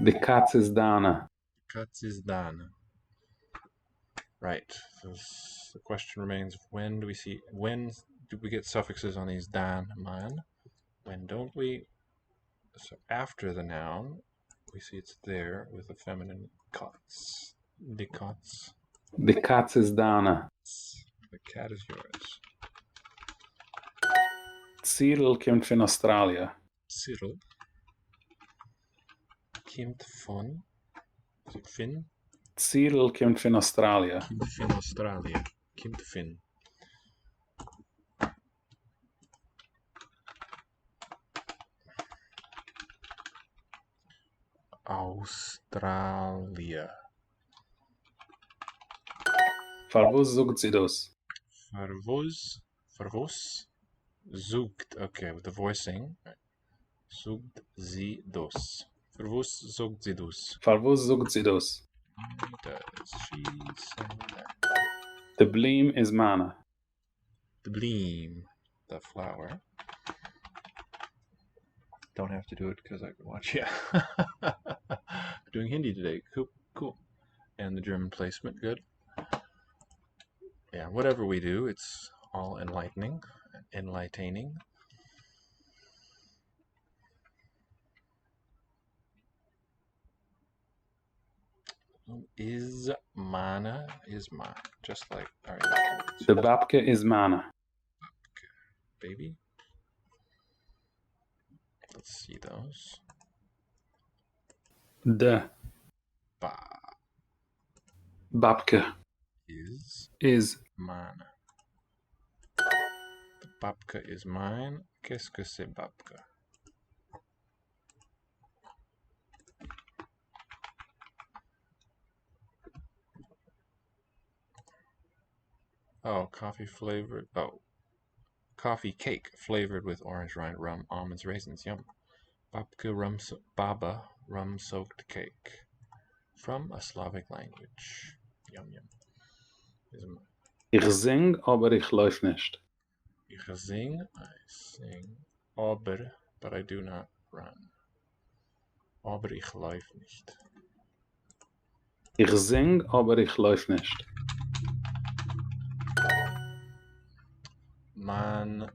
De kat is Dana. Katz is dan. Right. So the question remains: when do we get suffixes on these dan, man? When don't we? So after the noun, we see it's there with the feminine katz. The katz. De kat is Dana. The cat is yours. Cyril komt van Australië. Cyril. Komt van. Is it Finn? Cyril komt van Australië. Komt van Australië. Komt van. Australië. Verwoes zoekt ze dus? Verwoes zoekt. Okay, with the voicing. Zoekt sie dus. Verwoes zoekt sie dus. Verwoes zoekt ze dus? Why does she say that? De bloem is mana. The bloem. The flower. Don't have to do it because I can watch you. Doing Hindi today. Cool. And the German placement, good. Yeah, whatever we do, it's all enlightening. Is mana is mine, just like our English. De babke is mana. Baby. Let's see those. De babke is mine. The babka is mine. Qu'est-ce que c'est babka? Oh, coffee cake flavored with orange rind, rum, almonds, raisins. Yum. Babka baba rum-soaked cake from a Slavic language. Yum yum. Ich sing, aber ich lauf nicht. Ich sing, I sing, aber, but I do not run. Aber ich lauf nicht. Ich sing, aber ich lauf nicht. Man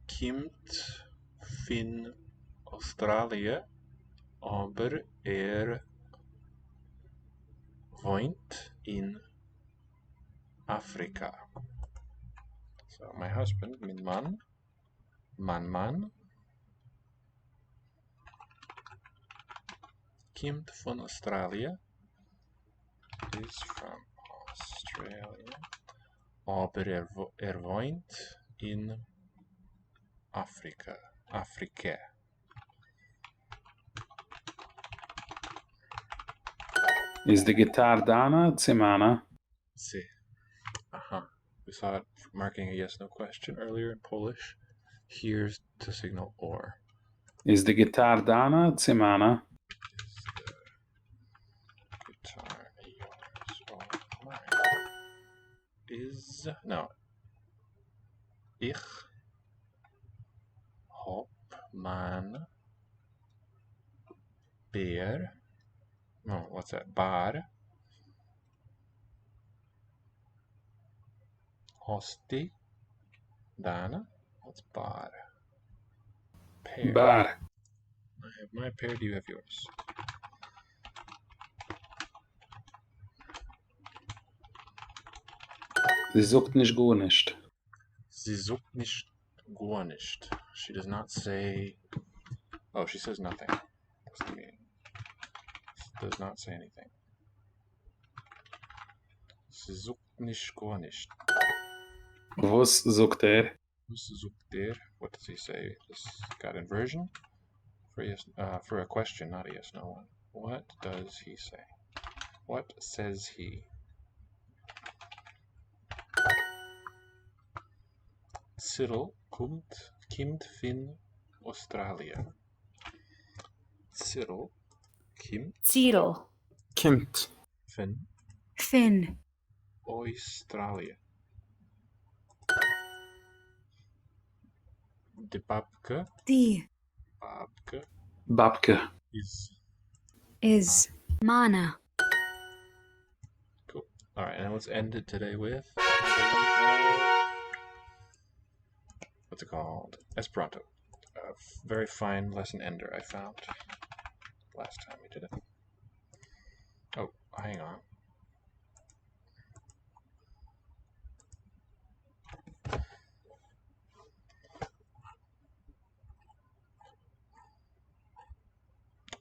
kommt von Australien, aber wohnt in Afrika. So my husband, mein Mann, kommt von Australien, is from Australia, aber wohnt in Afrika. Is de gitaar Dana, Tsimana? See. We saw it marking a yes/no question earlier in Polish. Here's to signal or. Is de gitaar Dana, Tsimana? Is the guitar yours or mine? No. Ich hab mein beer. No, what's that? Bar. Hosti. Dana. What's bar? Pear. Bar. I have my pear. Do you have yours? Sie sucht nicht gut nicht. Sie sucht nicht gar nicht. She does not say. Oh, she says nothing. What's the meaning? Does not say anything. Sie sucht nicht gar nicht. Was sucht Was sucht What does he say? This got inversion for a question, not a yes/no one. What does he say? What says he? Cyril kimt fin Australia. Cyril Cyril. Kimt. fin Fin. Australia. De babke Die. Babke. Is. Mana. Cool. All right, and let's end it today with what's it called? Esperanto. A very fine lesson ender I found last time we did it. Oh, hang on.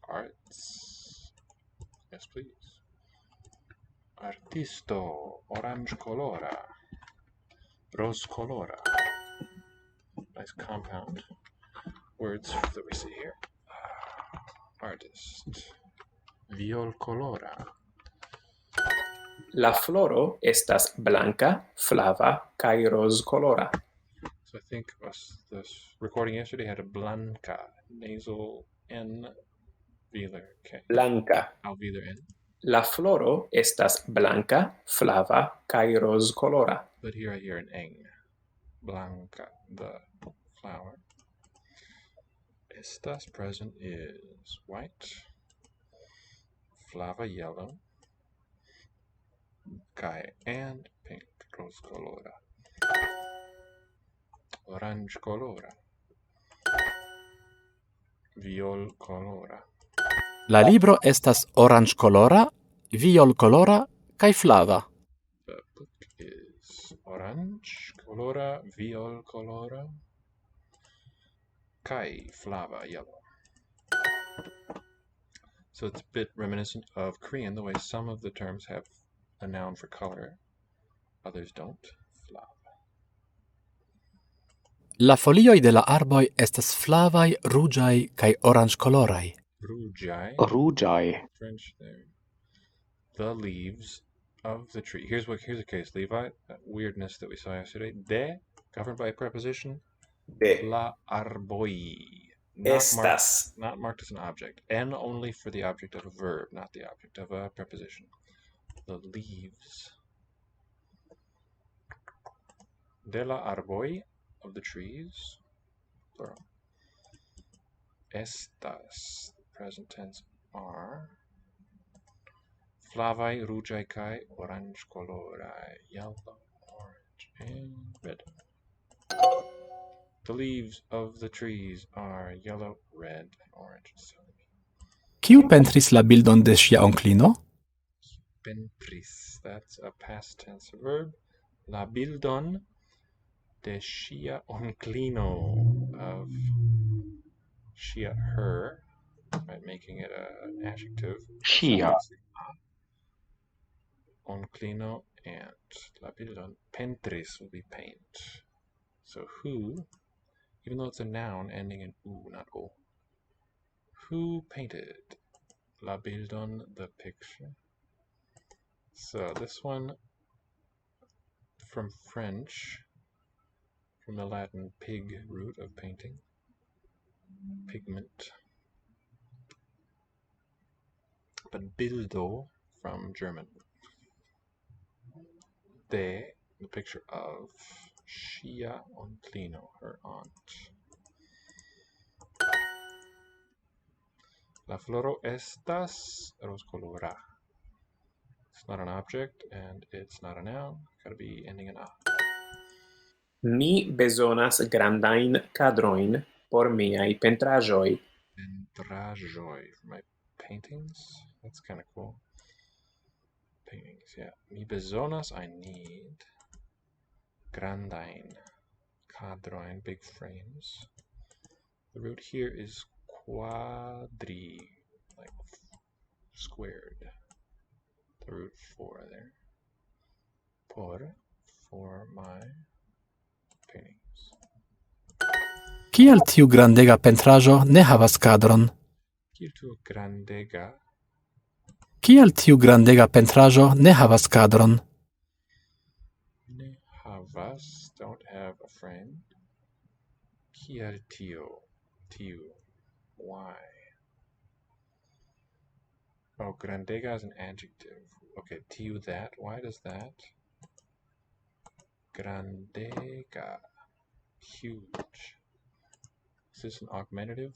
Arts. Yes, please. Artisto orange colora. Rose colora. Nice compound words that we see here. Artist. Viol colora. La floro estas blanca, flava, kaj rozkolora. So I think this recording yesterday had a blanca, nasal N, velar K. Blanca. Alveolar N. La floro estas blanca, flava, kaj rozkolora. But here I hear an eng. Blanca, the flower. Estas present is white, flava yellow, kai and pink, rose colora. Orange colora. Viol colora. La libro estas oranĝkolora, violkolora kaj flava. The book is orange colora, viol colora, kai flava yellow. So it's a bit reminiscent of Korean, the way some of the terms have a noun for color, others don't. Flava. La folioj de la arboj estas flavaj, ruĝaj kaj oranĝkoloraj. Ruĝaj. French there. The leaves of the tree. Here's a case, Levi. That weirdness that we saw yesterday. De, governed by a preposition. De. La arboi. Not marked as an object. N only for the object of a verb, not the object of a preposition. The leaves. De la arboi, of the trees. Plural. Estas, present tense, are. Flavai, ruĝaj kaj oranĝkoloraj. Yellow, orange, and red. The leaves of the trees are yellow, red, and orange. Kiu pentris la bildon de ŝia onklino? Pentris. That's a past tense verb. La bildon de ŝia onklino, of ŝia, her, right, making it an adjective. Ŝia. Onklino and la bildon. Pentris will be paint. So who, even though it's a noun ending in u, not o. Who painted la bildon, the picture? So this one from French, from the Latin pig root of painting, pigment. But bildo from German. De, the picture of ŝia onklino, her aunt. La floro estas rozkolora. It's not an object and it's not a noun. Gotta be ending in a. Mi bezonas grandajn kadrojn por miaj pentraĵoj. Pentraĵoj for my paintings. That's kind of cool. Paintings, yeah. Mi bezonas, I need. Grandajn kadrojn, big frames. The root here is quadri, like squared. The root 4 there. For my paintings. Kial tiu grandega pentraĵo ne havas kadron? Kiel tiu grandega Kial tiu grandega pentraĵo ne havas kadron? Ne havas, don't have a frame. Kiel tio? Tiu. Why? Oh, grandega is an adjective. Okay, tiu that. Why does that? Grandega. Huge. Is this an augmentative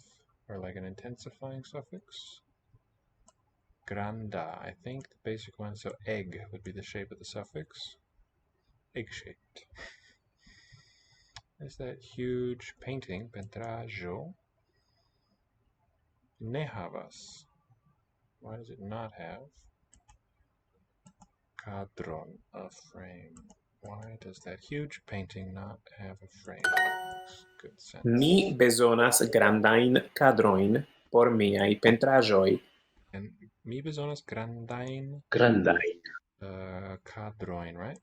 or like an intensifying suffix? Granda. I think the basic one, so egg would be the shape of the suffix. Egg-shaped. Is that huge painting, pentraĵo? Ne havas. Why does it not have kadron, a frame? Why does that huge painting not have a frame? Makes good sense. Mi bezonas grandajn kadrojn por miaj pentraĵoj. And mi bezonas grandajn kadrojn, right?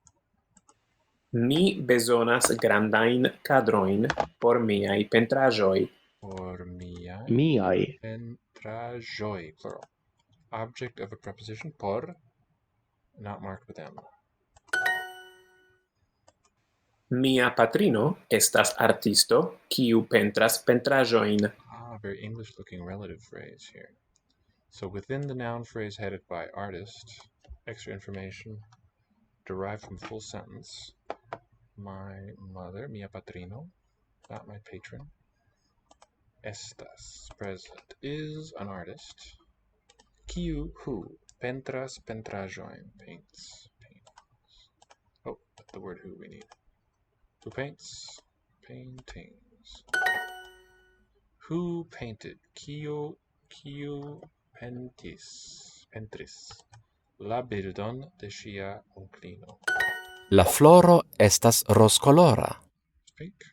Mi bezonas grandajn kadrojn por miaj pentraĵoj. Por miaj pentraĵoj, plural. Object of a preposition por, not marked with M. Mia patrino estas artisto kiu pentras pentraĵojn. Ah, very English-looking relative phrase here. So within the noun phrase headed by artist, extra information derived from full sentence. My mother, mia patrino, not my patron. Estas, present, is an artist. Kiu, who, pentras pentraĵojn, paints. Oh, but the word who we need. Who paints? Paintings. Who painted? Kiu pentris la bildon de ŝia onklino. La floro estas rozkolora. Pink.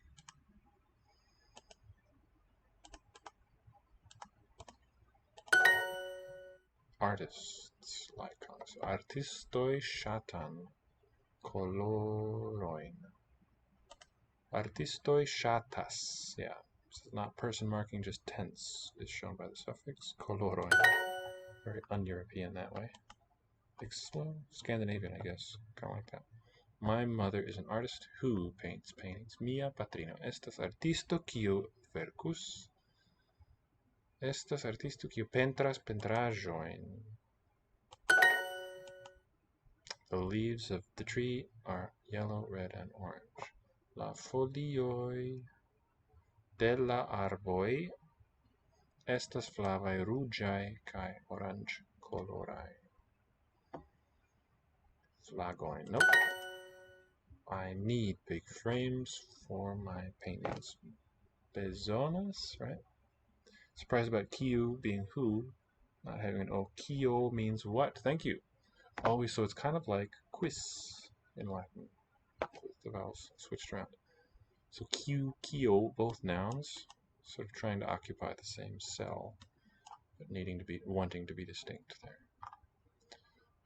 Artists like us. Artistoj ŝatan kolorojn. Artistoj ŝatas. Yeah. This is not person marking, just tense is shown by the suffix kolorojn. Very un-European that way. Like, well, Scandinavian, I guess. Kind of like that. My mother is an artist who paints paintings. Mia patrino estas artisto kiu verkus. Estas artisto kiu pentras pentraĵojn. The leaves of the tree are yellow, red, and orange. La folioj de la arboj estas flavaj, ruĝaj kaj oranĝkoloraj. Flagojn. Nope. I need big frames for my paintings. Bezonas, right? Surprised about kiu being who, not having an O. Kio means what? Thank you. Always, so it's kind of like quis in Latin, with the vowels switched around. So kiu, kio, both nouns, sort of trying to occupy the same cell, but wanting to be distinct there.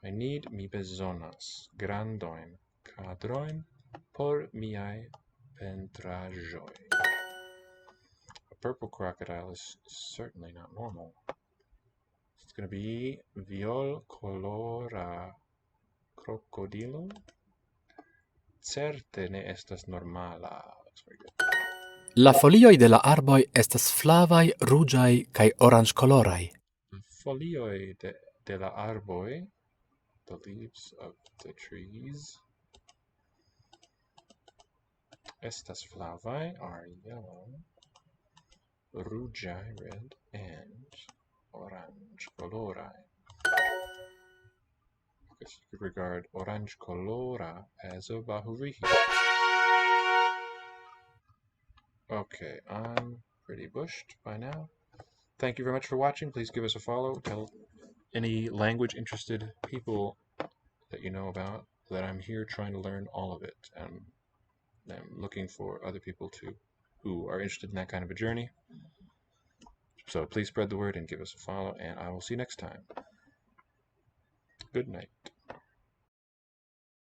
I need mi bezonas grandojn kadrojn por miaj pentraĵoj. A purple crocodile is certainly not normal. It's going to be violkolora krokodilo. Certe ne estas normala. That's very good. La folioj de la arboj estas flavaj, ruĝaj kaj oranĝkoloraj. Folioj de la arboj, the leaves of the trees, estas flavaj, are yellow, ruĝaj, red, and oranĝkoloraj. I guess you could regard oranĝkolora as a bahuvrihi. Okay, I'm pretty bushed by now. Thank you very much for watching. Please give us a follow. Tell any language-interested people that you know about that I'm here trying to learn all of it. And I'm looking for other people who are interested in that kind of a journey. So please spread the word and give us a follow, and I will see you next time. Good night.